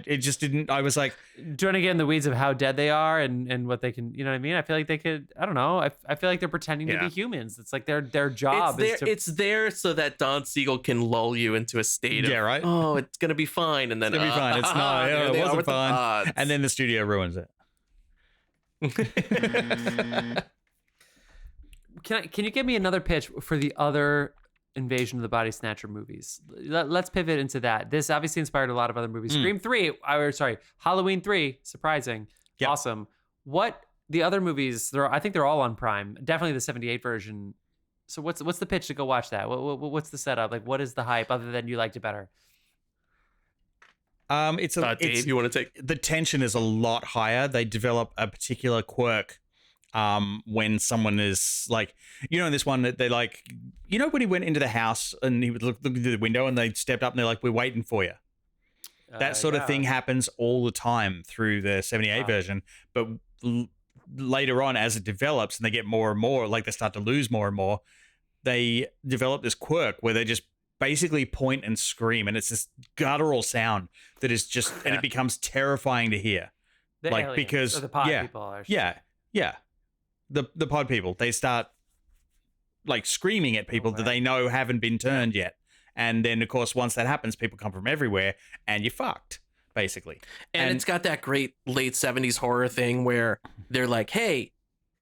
It just didn't. I was like, do you want to get in the weeds of how dead they are and what they can, you know what I mean? I feel like they could, I don't know. I feel like they're pretending to be humans. It's like their job it's there so that Don Siegel can lull you into a state of, right. Oh, it's going to be fine. And then, it's going to be fine. It's not, it wasn't fine. And then the studio ruins it. Can you give me another pitch for the other Invasion of the Body Snatcher movies? Let's pivot into that. This obviously inspired a lot of other movies. Halloween 3, surprising. Yep. Awesome. What the other movies, I think they're all on Prime. Definitely the 78 version. So what's the pitch to go watch that? What's the setup? Like, what is the hype other than you liked it better? Dave, you want to take? The tension is a lot higher. They develop a particular quirk when someone is like, in this one that they like, when he went into the house and he would look through the window and they stepped up and they're like, we're waiting for you. That sort of thing happens all the time through the 78 version. But later on, as it develops and they get more and more, like they start to lose more and more, they develop this quirk where they just basically point and scream. And it's this guttural sound that is just, and it becomes terrifying to hear. The aliens, because or the pod people are. Yeah. The pod people, they start like screaming at people that they know haven't been turned yet. And then, of course, once that happens, people come from everywhere and you're fucked, basically. And it's got that great late 70s horror thing where they're like, hey,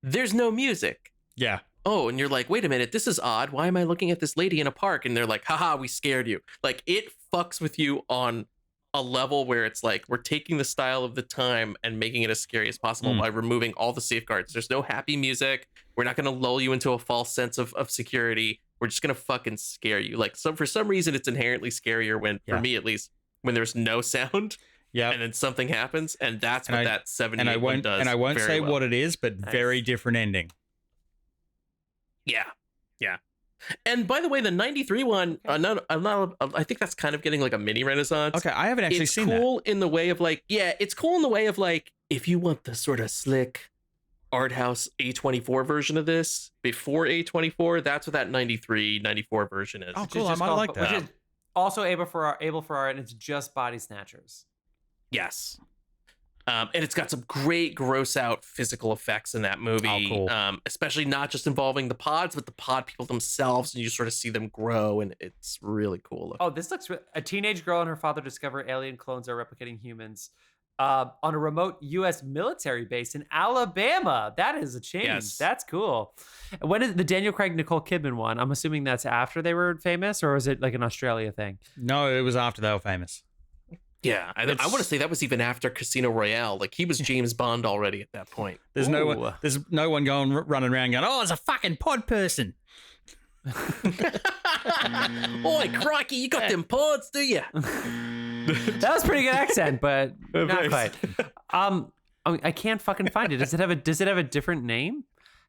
there's no music. Yeah. Oh, and you're like, wait a minute, this is odd. Why am I looking at this lady in a park? And they're like, haha, we scared you. Like, it fucks with you on a level where it's like, we're taking the style of the time and making it as scary as possible by removing all the safeguards. There's no happy music. We're not going to lull you into a false sense of security. We're just going to fucking scare you. Like, for some reason, it's inherently scarier when, for me at least, when there's no sound. Yeah. And then something happens. And that's what that 78 one does. And I won't say what it is, but Nice. Very different ending. Yeah. And by the way, the 93 one, I think that's kind of getting like a mini renaissance. Okay, I haven't actually seen that. It's cool in the way of like, it's cool in the way of like, if you want the sort of slick art house A24 version of this before A24, that's what that 93, 94 version is. Oh, cool. I might like that. Which is also Abel Ferrara, and it's just Body Snatchers. Yes. And it's got some great gross out physical effects in that movie. Oh, cool. Especially not just involving the pods, but the pod people themselves, and you sort of see them grow, and it's really cool. Oh, this looks a teenage girl and her father discover alien clones are replicating humans on a remote U.S. military base in Alabama. That is a change. Yes. That's cool. When is the Daniel Craig Nicole Kidman one? I'm assuming that's after they were famous, or is it like an Australia thing? No, it was after they were famous. Yeah, I want to say that was even after Casino Royale. Like, he was James Bond already at that point. There's no one running around going, oh, it's a fucking pod person. Oi, crikey, you got them pods, do you? That was a pretty good accent, but not quite. I can't fucking find it. Does it have a different name?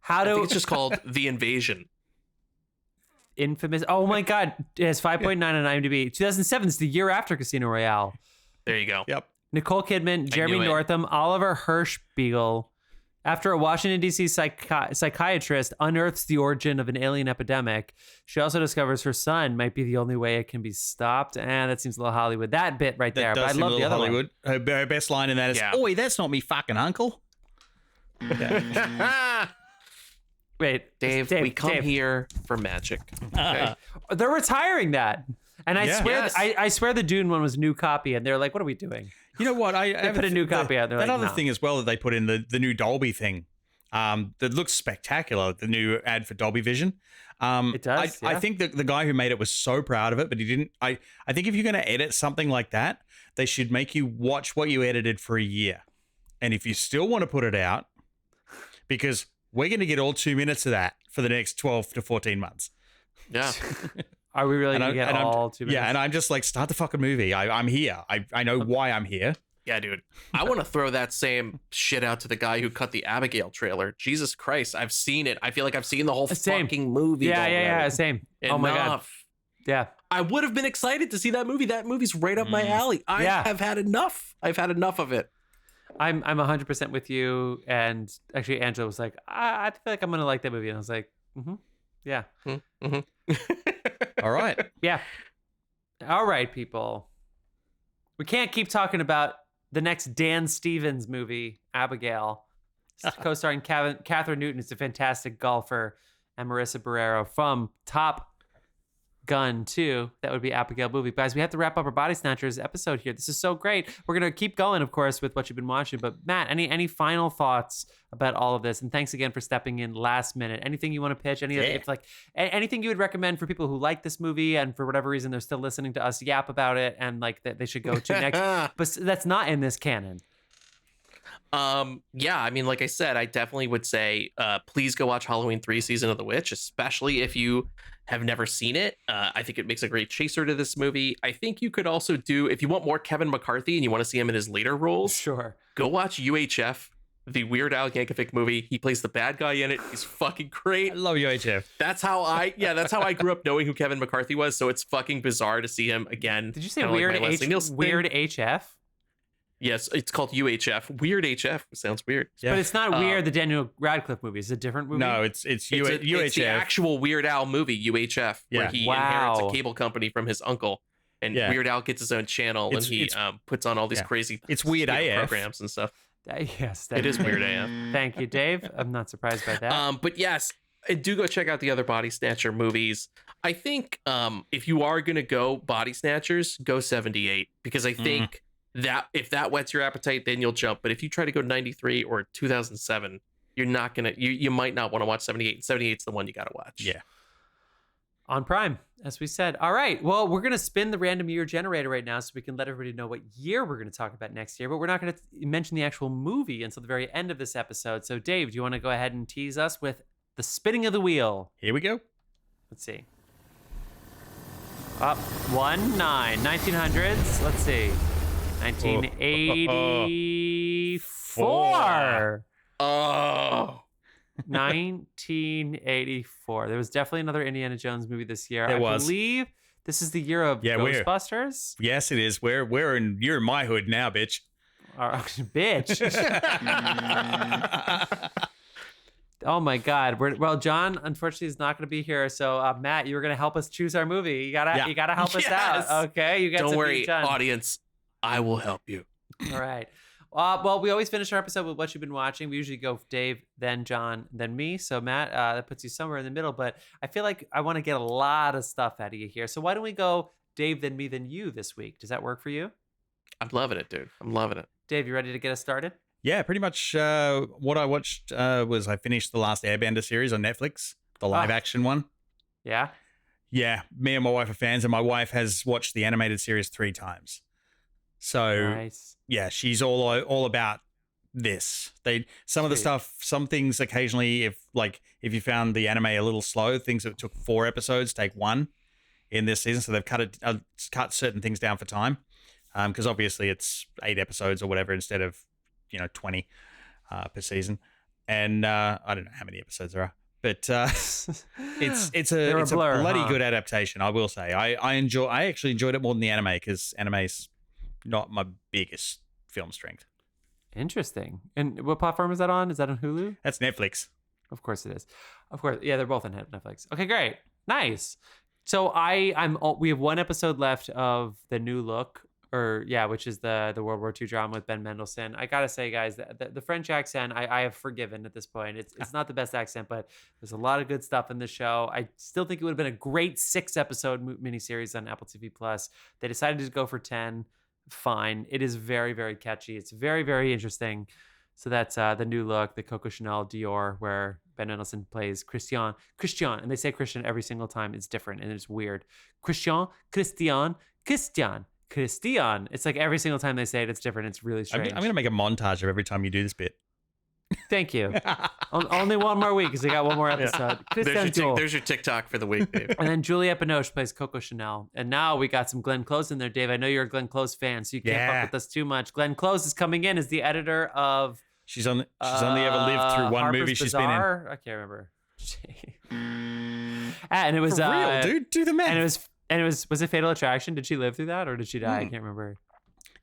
I think it's just called The Invasion. Infamous. Oh my God. It has 5.9 on IMDb. 2007 is the year after Casino Royale. There you go. Yep. Nicole Kidman, Jeremy Northam, Oliver Hirschbiegel. After a Washington, D.C. psychiatrist unearths the origin of an alien epidemic, she also discovers her son might be the only way it can be stopped. And that seems a little Hollywood. That bit right there. But I love the other Hollywood. One. Her best line in that is, oi, that's not me fucking uncle. Wait, Dave, we come here for magic. Okay. They're retiring that. And I swear the Dune one was a new copy, and they're like, what are we doing? You know what? I put a new copy out. That other thing as well that they put in the new Dolby thing that looks spectacular, the new ad for Dolby Vision. It does. I think that the guy who made it was so proud of it, but he didn't. I think if you're going to edit something like that, they should make you watch what you edited for a year. And if you still want to put it out, because we're going to get all 2 minutes of that for the next 12 to 14 months. Yeah. Are we really going to get all 2 minutes? Yeah, and I'm just like, start the fucking movie. I'm here. I know why I'm here. Yeah, dude. I want to throw that same shit out to the guy who cut the Abigail trailer. Jesus Christ. I've seen it. I feel like I've seen the whole fucking movie. Yeah, same. Enough. Oh my God. Yeah. I would have been excited to see that movie. That movie's right up my alley. I have had enough. I've had enough of it. I'm 100% with you. And actually, Angela was like, I feel like I'm going to like that movie. And I was like, yeah. All right. Yeah. All right, people. We can't keep talking about the next Dan Stevens movie, Abigail, co-starring Catherine Newton, who's a fantastic golfer, and Marissa Barrero from Top Gun 2. That would be Abigail movie. Guys, we have to wrap up our Body Snatchers episode here. This is so great. We're going to keep going, of course, with what you've been watching. But Matt, any final thoughts about all of this? And thanks again for stepping in last minute. Anything you want to pitch? Anything you would recommend for people who like this movie and for whatever reason they're still listening to us yap about it and like that they should go to next? But that's not in this canon. Yeah, I mean, like I said, I definitely would say please go watch Halloween 3 Season of the Witch, especially if you have never seen it. I think it makes a great chaser to this movie. I think you could also do, if you want more Kevin McCarthy and you want to see him in his later roles, sure, go watch UHF, the Weird Al Yankovic movie. He plays the bad guy in it. He's fucking great. I love UHF. That's how I grew up knowing who Kevin McCarthy was. So it's fucking bizarre to see him again. Did you say Weird HF? Yes, it's called UHF. Weird HF sounds weird, but it's not Weird. The Daniel Radcliffe movie. It's a different movie. No, it's UHF. It's the actual Weird Al movie, UHF, where he inherits a cable company from his uncle, and Weird Al gets his own channel, and he puts on all these crazy. It's Weird AF programs and stuff. Yes, it is Weird AF. Thank you, Dave. I'm not surprised by that. But yes, do go check out the other Body Snatcher movies. I think if you are gonna go Body Snatchers, go 78, because I think. That if that whets your appetite, then you'll jump. But if you try to go 93 or 2007, you're not gonna. You might not want to watch 78. And 78 is the one you gotta watch. Yeah. On Prime, as we said. All right. Well, we're gonna spin the random year generator right now, so we can let everybody know what year we're gonna talk about next year. But we're not gonna mention the actual movie until the very end of this episode. So, Dave, do you want to go ahead and tease us with the spinning of the wheel? Here we go. Let's see. Up 1900s. Let's see. 1984. Oh. 1984. There was definitely another Indiana Jones movie this year. I believe this is the year of Ghostbusters. Yes, it is. You're in my hood now, bitch. Bitch. Oh my God. Well, John, unfortunately, is not going to be here. So, Matt, you were going to help us choose our movie. You gotta help us out. Okay, you got. Don't worry, audience. I will help you. All right. Well, we always finish our episode with what you've been watching. We usually go Dave, then John, then me. So, Matt, that puts you somewhere in the middle. But I feel like I want to get a lot of stuff out of you here. So why don't we go Dave, then me, then you this week? Does that work for you? I'm loving it, dude. I'm loving it. Dave, you ready to get us started? Yeah, pretty much what I watched was I finished the last Airbender series on Netflix, the live action one. Yeah? Yeah, me and my wife are fans, and my wife has watched the animated series 3 times. So nice. Yeah, she's all about this. Some of the stuff, some things occasionally, if you found the anime a little slow, things that took 4 episodes take 1 in this season. So they've cut certain things down for time, because obviously it's 8 episodes or whatever instead of 20 per season. And I don't know how many episodes there are, but it's a bloody good adaptation. I will say I actually enjoyed it more than the anime, because anime's not my biggest film strength. Interesting. And what platform is that on? Is that on Hulu? That's Netflix. Of course it is. Of course. Yeah, they're both on Netflix. Okay, great. Nice. So we have 1 episode left of The New Look, which is the World War II drama with Ben Mendelsohn. I gotta say, guys, the French accent I have forgiven at this point. It's not the best accent, but there's a lot of good stuff in the show. I still think it would have been a great 6-episode miniseries on Apple TV Plus. They decided to go for 10. Fine. It is very, very catchy. It's very, very interesting. So that's The New Look, the Coco Chanel Dior, where Ben Mendelsohn plays Christian, and they say Christian every single time. It's different and it's weird. Christian. It's like every single time they say it, it's different. It's really strange. I'm going to make a montage of every time you do this bit. Thank you. Only 1 more week, because we got 1 more episode. Yeah. There's your TikTok for the week, Dave. And then Juliette Binoche plays Coco Chanel. And now we got some Glenn Close in there, Dave. I know you're a Glenn Close fan, so you can't fuck with us too much. Glenn Close is coming in as the editor of... She's only ever lived through one Harper's movie she's been in. I can't remember. And it was... For real, dude. Do the math. And it was it Fatal Attraction? Did she live through that, or did she die? I can't remember.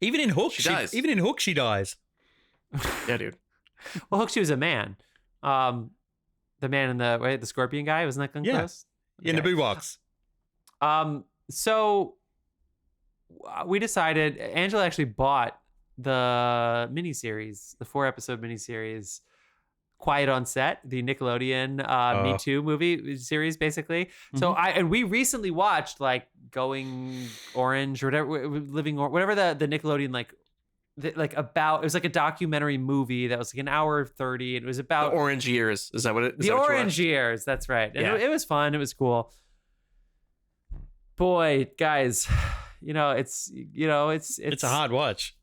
Even in Hook, she dies. Even in Hook, she dies. Yeah, dude. Well, Hook, she was a man. The man in the scorpion guy, wasn't that Glenn Close? In the boo box. So we decided Angela actually bought the miniseries, the 4-episode miniseries, Quiet on Set, the Nickelodeon Me Too movie series, basically. So we recently watched like Going Orange or whatever, Living or whatever the Nickelodeon about. It was like a documentary movie that was like an hour 30. It was about the Orange Years. Is that what it is? The Orange Years. That's right. And it was fun. It was cool. Boy, guys, it's a hard watch.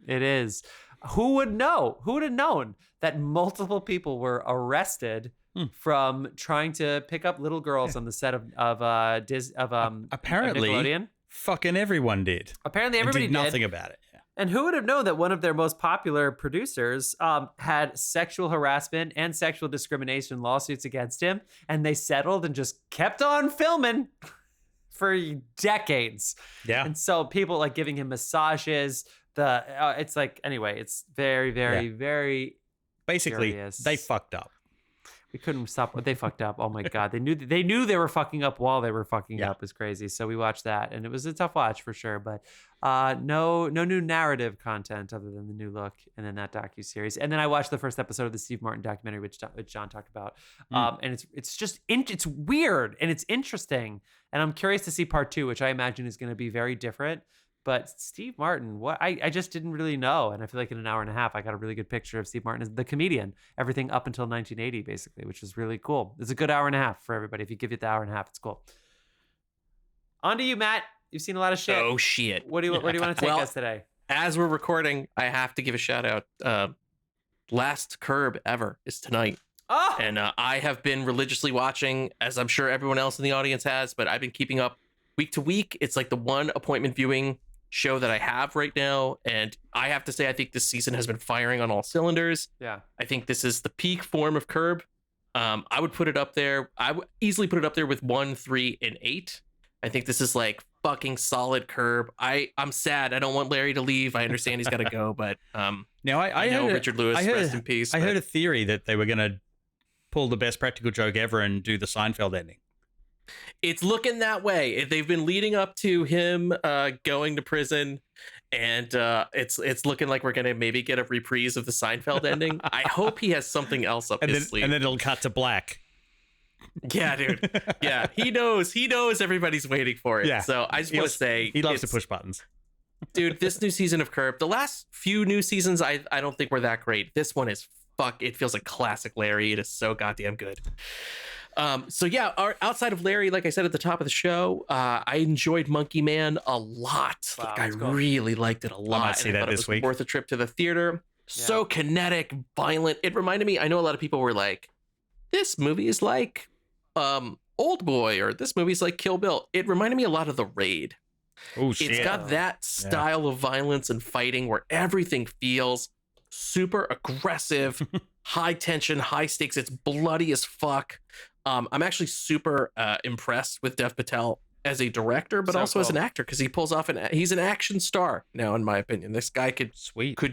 It is. Who would know? Who would have known that multiple people were arrested from trying to pick up little girls on the set of apparently Nickelodeon? Fucking everyone did. Apparently everybody did nothing about it. Yeah. And who would have known that one of their most popular producers had sexual harassment and sexual discrimination lawsuits against him, and they settled and just kept on filming for decades. Yeah. And so people like giving him massages. It's like, anyway, it's very, very, very basically curious. They fucked up. We couldn't stop what they fucked up. Oh my God. They knew they were fucking up while they were fucking up. Is crazy. So we watched that and it was a tough watch for sure, but no new narrative content other than the new look and then that docuseries. And then I watched the first episode of the Steve Martin documentary, which John talked about. And it's just, it's weird and it's interesting. And I'm curious to see part 2, which I imagine is going to be very different. But Steve Martin, what I just didn't really know. And I feel like in an hour and a half, I got a really good picture of Steve Martin as the comedian, everything up until 1980, basically, which is really cool. It's a good hour and a half for everybody. If you give it the hour and a half, it's cool. On to you, Matt. You've seen a lot of shit. Oh, shit. Where do you want to take us today? As we're recording, I have to give a shout out. Last Curb ever is tonight. Oh! And I have been religiously watching, as I'm sure everyone else in the audience has, but I've been keeping up week to week. It's like the one appointment viewing show that I have right now, and I have to say I think this season has been firing on all cylinders. Yeah, I think this is the peak form of Curb. I would put it up there. I would easily put it up there with 1, 3, and 8. I think this is like fucking solid Curb. I'm sad. I don't want Larry to leave. I understand he's got to go, but now I know heard Richard Lewis, rest in peace. I heard a theory that they were going to pull the best practical joke ever and do the Seinfeld ending. It's looking that way. They've been leading up to him going to prison, and it's looking like we're gonna maybe get a reprise of the Seinfeld ending. I hope he has something else up his sleeve. And then it'll cut to black. Yeah, dude. Yeah, he knows everybody's waiting for it. Yeah. So I just want to say he loves to push buttons. Dude, this new season of Curb, the last few new seasons, I don't think were that great. This one is it feels like classic Larry. It is so goddamn good. So yeah, outside of Larry, like I said at the top of the show, I enjoyed Monkey Man a lot. Wow, I really liked it a lot. I might see that this week. Worth a trip to the theater. Yeah. So kinetic, violent. It reminded me. I know a lot of people were like, "This movie is like Old Boy," or "This movie's like Kill Bill." It reminded me a lot of The Raid. Oh shit! It's got that style of violence and fighting where everything feels super aggressive, high tension, high stakes. It's bloody as fuck. I'm actually super impressed with Dev Patel as a director, but also as an actor, because he pulls off he's an action star now, in my opinion. This guy could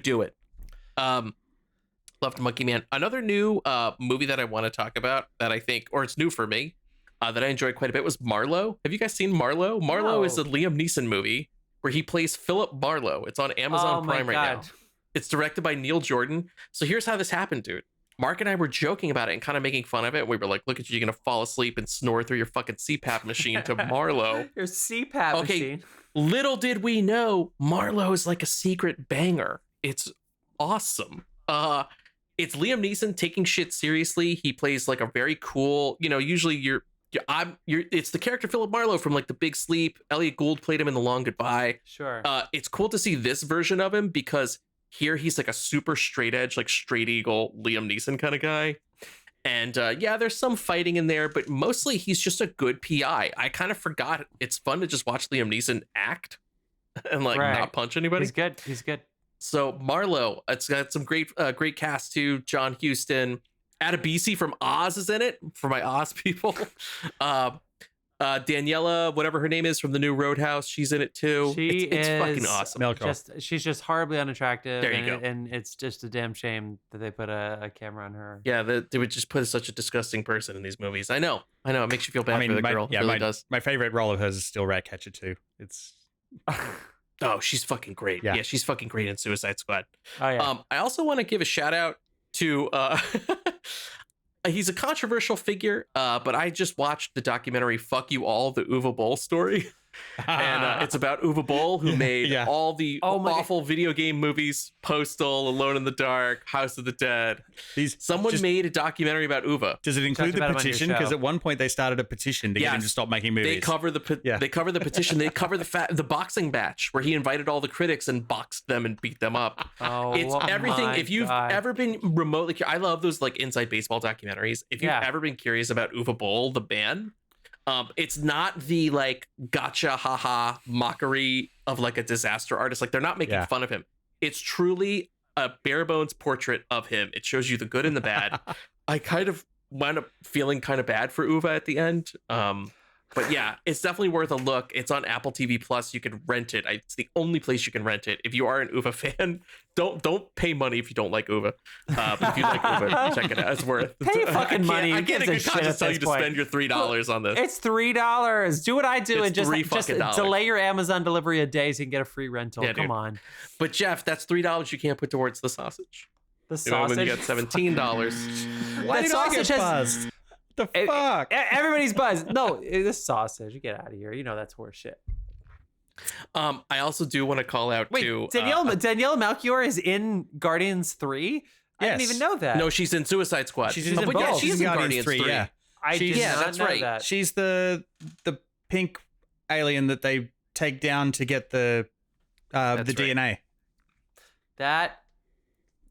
do it. Loved Monkey Man. Another new movie that I want to talk about that I think, or it's new for me, that I enjoyed quite a bit was Marlowe. Have you guys seen Marlowe? Marlowe is a Liam Neeson movie where he plays Philip Marlowe. It's on Amazon Prime right now. It's directed by Neil Jordan. So here's how this happened, dude. Mark and I were joking about it and kind of making fun of it. We were like, look at you, you're going to fall asleep and snore through your fucking CPAP machine to Marlowe. Your CPAP machine. Little did we know, Marlowe is like a secret banger. It's awesome. It's Liam Neeson taking shit seriously. He plays like a very cool, usually it's the character Philip Marlowe from like The Big Sleep. Elliot Gould played him in The Long Goodbye. Sure. It's cool to see this version of him because here he's like a super straight edge, like straight eagle Liam Neeson kind of guy. And there's some fighting in there, but mostly he's just a good PI. I kind of forgot. It's fun to just watch Liam Neeson act and not punch anybody. He's good. So Marlowe, it's got some great cast too. John Huston, Adebisi from Oz is in it, for my Oz people. Daniela, whatever her name is from the new Roadhouse, she's in it too. It's fucking awesome. She's just horribly unattractive. There you go. And it's just a damn shame that they put a camera on her. Yeah, they would just put such a disgusting person in these movies. I know. It makes you feel bad for the girl. Yeah, it really does. My favorite role of hers is still Ratcatcher too. It's Oh, she's fucking great. Yeah, she's fucking great in Suicide Squad. Oh, yeah. I also want to give a shout out to he's a controversial figure, but I just watched the documentary "Fuck You All: The Uwe Boll Story," and it's about Uwe Boll, who made all the awful video game movies: Postal, Alone in the Dark, House of the Dead. Someone made a documentary about Uwe. Does it include the petition? Because at one point they started a petition to get him to stop making movies. They cover the petition. They cover the boxing match where he invited all the critics and boxed them and beat them up. It's everything. If you've ever been remotely, I love those like inside baseball documentaries. If you've ever been curious about Uwe Boll, the band. It's not the like gotcha haha mockery of like a disaster artist. Like they're not making fun of him. It's truly a bare bones portrait of him. It shows you the good and the bad. I kind of wound up feeling kind of bad for Uwe at the end. But yeah, it's definitely worth a look. It's on Apple TV Plus. You can rent it. It's the only place you can rent it. If you are an Uwe fan, don't pay money if you don't like Uwe. But if you like Uwe, check it out. It's worth. Pay fucking money. I can't a good conscience tell you to spend your $3 on this. It's $3. Do what I do and just delay your Amazon delivery a day so you can get a free rental. Yeah, Come on. But Jeff, that's $3 you can't put towards the sausage. The sausage. When you get $17. That sausage has. The fuck? Everybody's buzzed. No, this sausage. Get out of here. You know that's horse shit. I also do want to call out to Danielle Melchior is in Guardians 3. I didn't even know that. No, she's in Suicide Squad. She's in both. Yeah, she's in Guardians 3. Yeah, that's right. That. She's the pink alien that they take down to get the DNA. That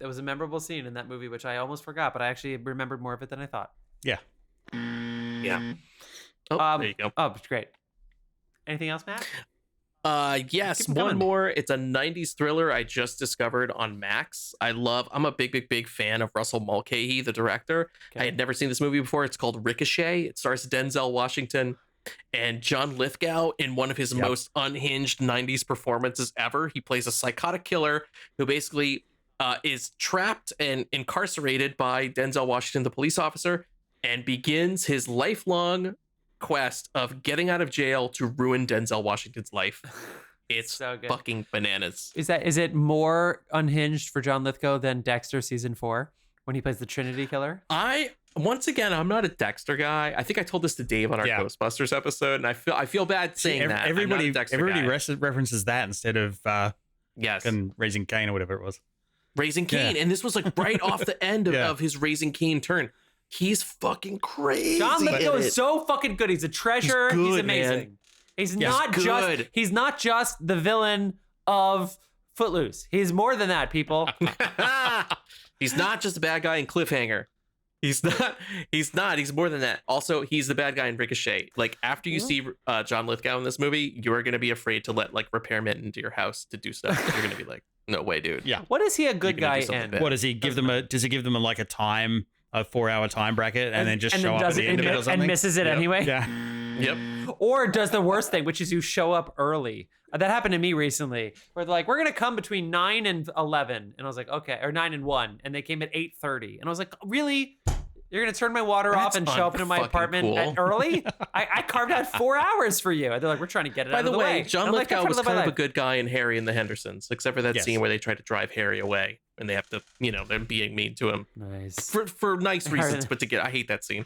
was a memorable scene in that movie, which I almost forgot, but I actually remembered more of it than I thought. Yeah. Yeah. There you go. Oh, great. Anything else, Matt? Yes, one more. It's a 90s thriller I just discovered on Max. I'm a big fan of Russell Mulcahy, the director. Okay. I had never seen this movie before. It's called Ricochet. It stars Denzel Washington and John Lithgow in one of his most unhinged 90s performances ever. He plays a psychotic killer who basically is trapped and incarcerated by Denzel Washington, the police officer, and begins his lifelong quest of getting out of jail to ruin Denzel Washington's life. It's so fucking bananas. Is it more unhinged for John Lithgow than Dexter season 4 when he plays the Trinity killer? Once again, I'm not a Dexter guy. I think I told this to Dave on our Ghostbusters episode, and I feel bad saying that. Everybody references that instead of Raising Cain or whatever it was. Raising Cain, and this was like right off the end of his Raising Cain turn. He's fucking crazy. John Lithgow is so fucking good. He's a treasure. He's amazing. Man. He's not just the villain of Footloose. He's more than that, people. He's not just a bad guy in Cliffhanger. He's more than that. Also, he's the bad guy in Ricochet. Like after you see John Lithgow in this movie, you're going to be afraid to let like repairmen into your house to do stuff. You're going to be like, no way, dude. Yeah. What is he a good guy in? What does he give them does he give them like a 4-hour time bracket and then just show up at the end of it or something? And misses it anyway? Yeah. Yep. Or does the worst thing, which is you show up early. That happened to me recently, where they're like, we're going to come between 9 and 11. And I was like, okay, or 9 and 1. And they came at 8:30. And I was like, really? You're going to turn my water off and show up into my apartment at early? I carved out 4 hours for you. And they're like, we're trying to get it out of the way. By the way, John Lithgow was kind of a good guy in Harry and the Hendersons, except for that scene where they try to drive Harry away. And they have to, they're being mean to him. Nice. For nice reasons, but I hate that scene.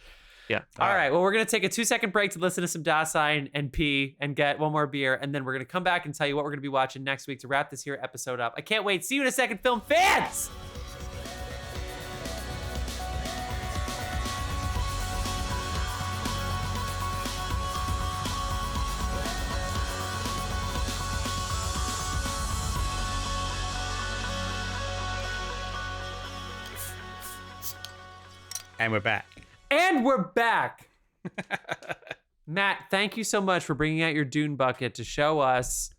Yeah. All right. Well, we're going to take a 2-second break to listen to some Dasein and pee and get one more beer. And then we're going to come back and tell you what we're going to be watching next week to wrap this here episode up. I can't wait. See you in a second, film fans! And we're back. And we're back. Matt, thank you so much for bringing out your Dune bucket to show us.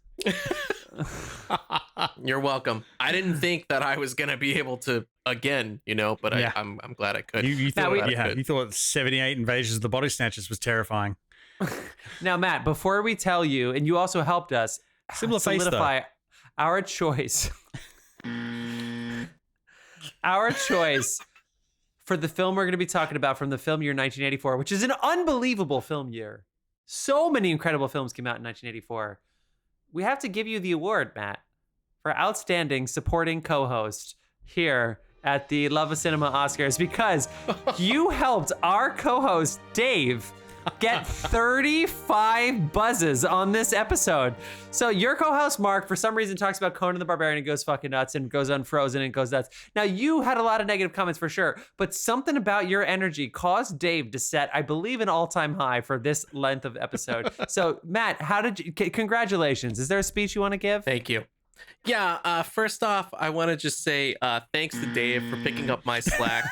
You're welcome. I didn't think that I was going to be able to again, but I'm glad I could. You thought 78 Invasions of the Body Snatchers was terrifying. Now, Matt, before we tell you, and you also helped us solidify our choice. Our choice for the film we're going to be talking about from the film year 1984, which is an unbelievable film year. So many incredible films came out in 1984. we have to give you the award, Matt, for outstanding supporting co-host here at the Love of Cinema Oscars, because you helped our co-host Dave get 35 buzzes on this episode. So your co-host Mark, for some reason, talks about Conan the Barbarian and goes fucking nuts and goes unfrozen and goes nuts. Now, you had a lot of negative comments for sure, but something about your energy caused Dave to set, I believe, an all-time high for this length of episode. So Matt, congratulations. Is there a speech you want to give? Thank you. Yeah, first off, I want to just say thanks to Dave for picking up my slack.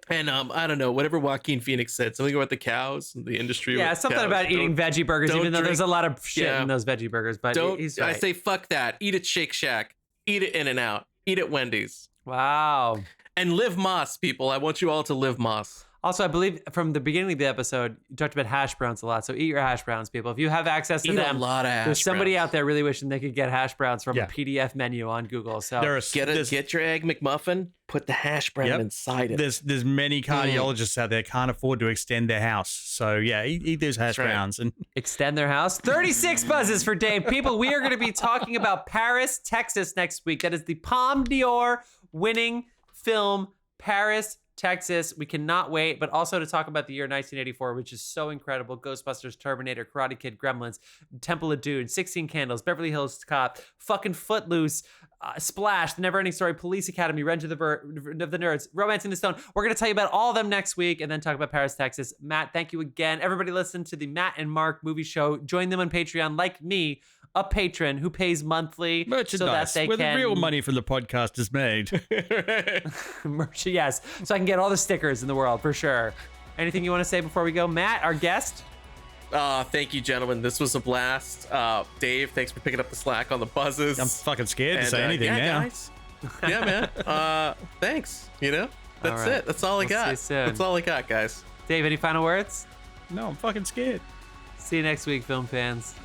And I don't know, whatever Joaquin Phoenix said, something about the cows, the industry. Yeah, something cows. about eating veggie burgers, even though there's a lot of shit in those veggie burgers. But he's right. I say fuck that. Eat at Shake Shack. Eat at In-N-Out. Eat at Wendy's. Wow. And live Moss, people. I want you all to live Moss. Also, I believe from the beginning of the episode, you talked about hash browns a lot. So eat your hash browns, people. If you have access to them, a lot of hash there's somebody browns out there really wishing they could get hash browns from a PDF menu on Google. So get your Egg McMuffin, put the hash brown inside it. There's many cardiologists out there can't afford to extend their house. So yeah, eat those hash browns and extend their house. 36 buzzes for Dave. People, we are going to be talking about Paris, Texas next week. That is the Palme d'Or winning film, Paris, Texas. We cannot wait, but also to talk about the year 1984, which is so incredible. Ghostbusters, Terminator, Karate Kid, Gremlins, Temple of Doom, 16 Candles, Beverly Hills Cop, fucking Footloose, Splash, The Neverending Story, Police Academy, Revenge of the Nerds, Romancing the Stone. We're going to tell you about all of them next week and then talk about Paris, Texas. Matt, thank you again. Everybody listen to the Matt and Mark movie show. Join them on Patreon, like me, a patron who pays monthly merchandise so that they where can... the real money from the podcast is made. Yes, so I can get all the stickers in the world for sure. Anything you want to say before we go, Matt, our guest? Thank you, gentlemen. This was a blast. Dave, thanks for picking up the slack on the buzzes. I'm fucking scared to say anything now. Guys. Yeah, man. Thanks. You know, that's it. That's all I got. That's all I got, guys. Dave, any final words? No, I'm fucking scared. See you next week, film fans.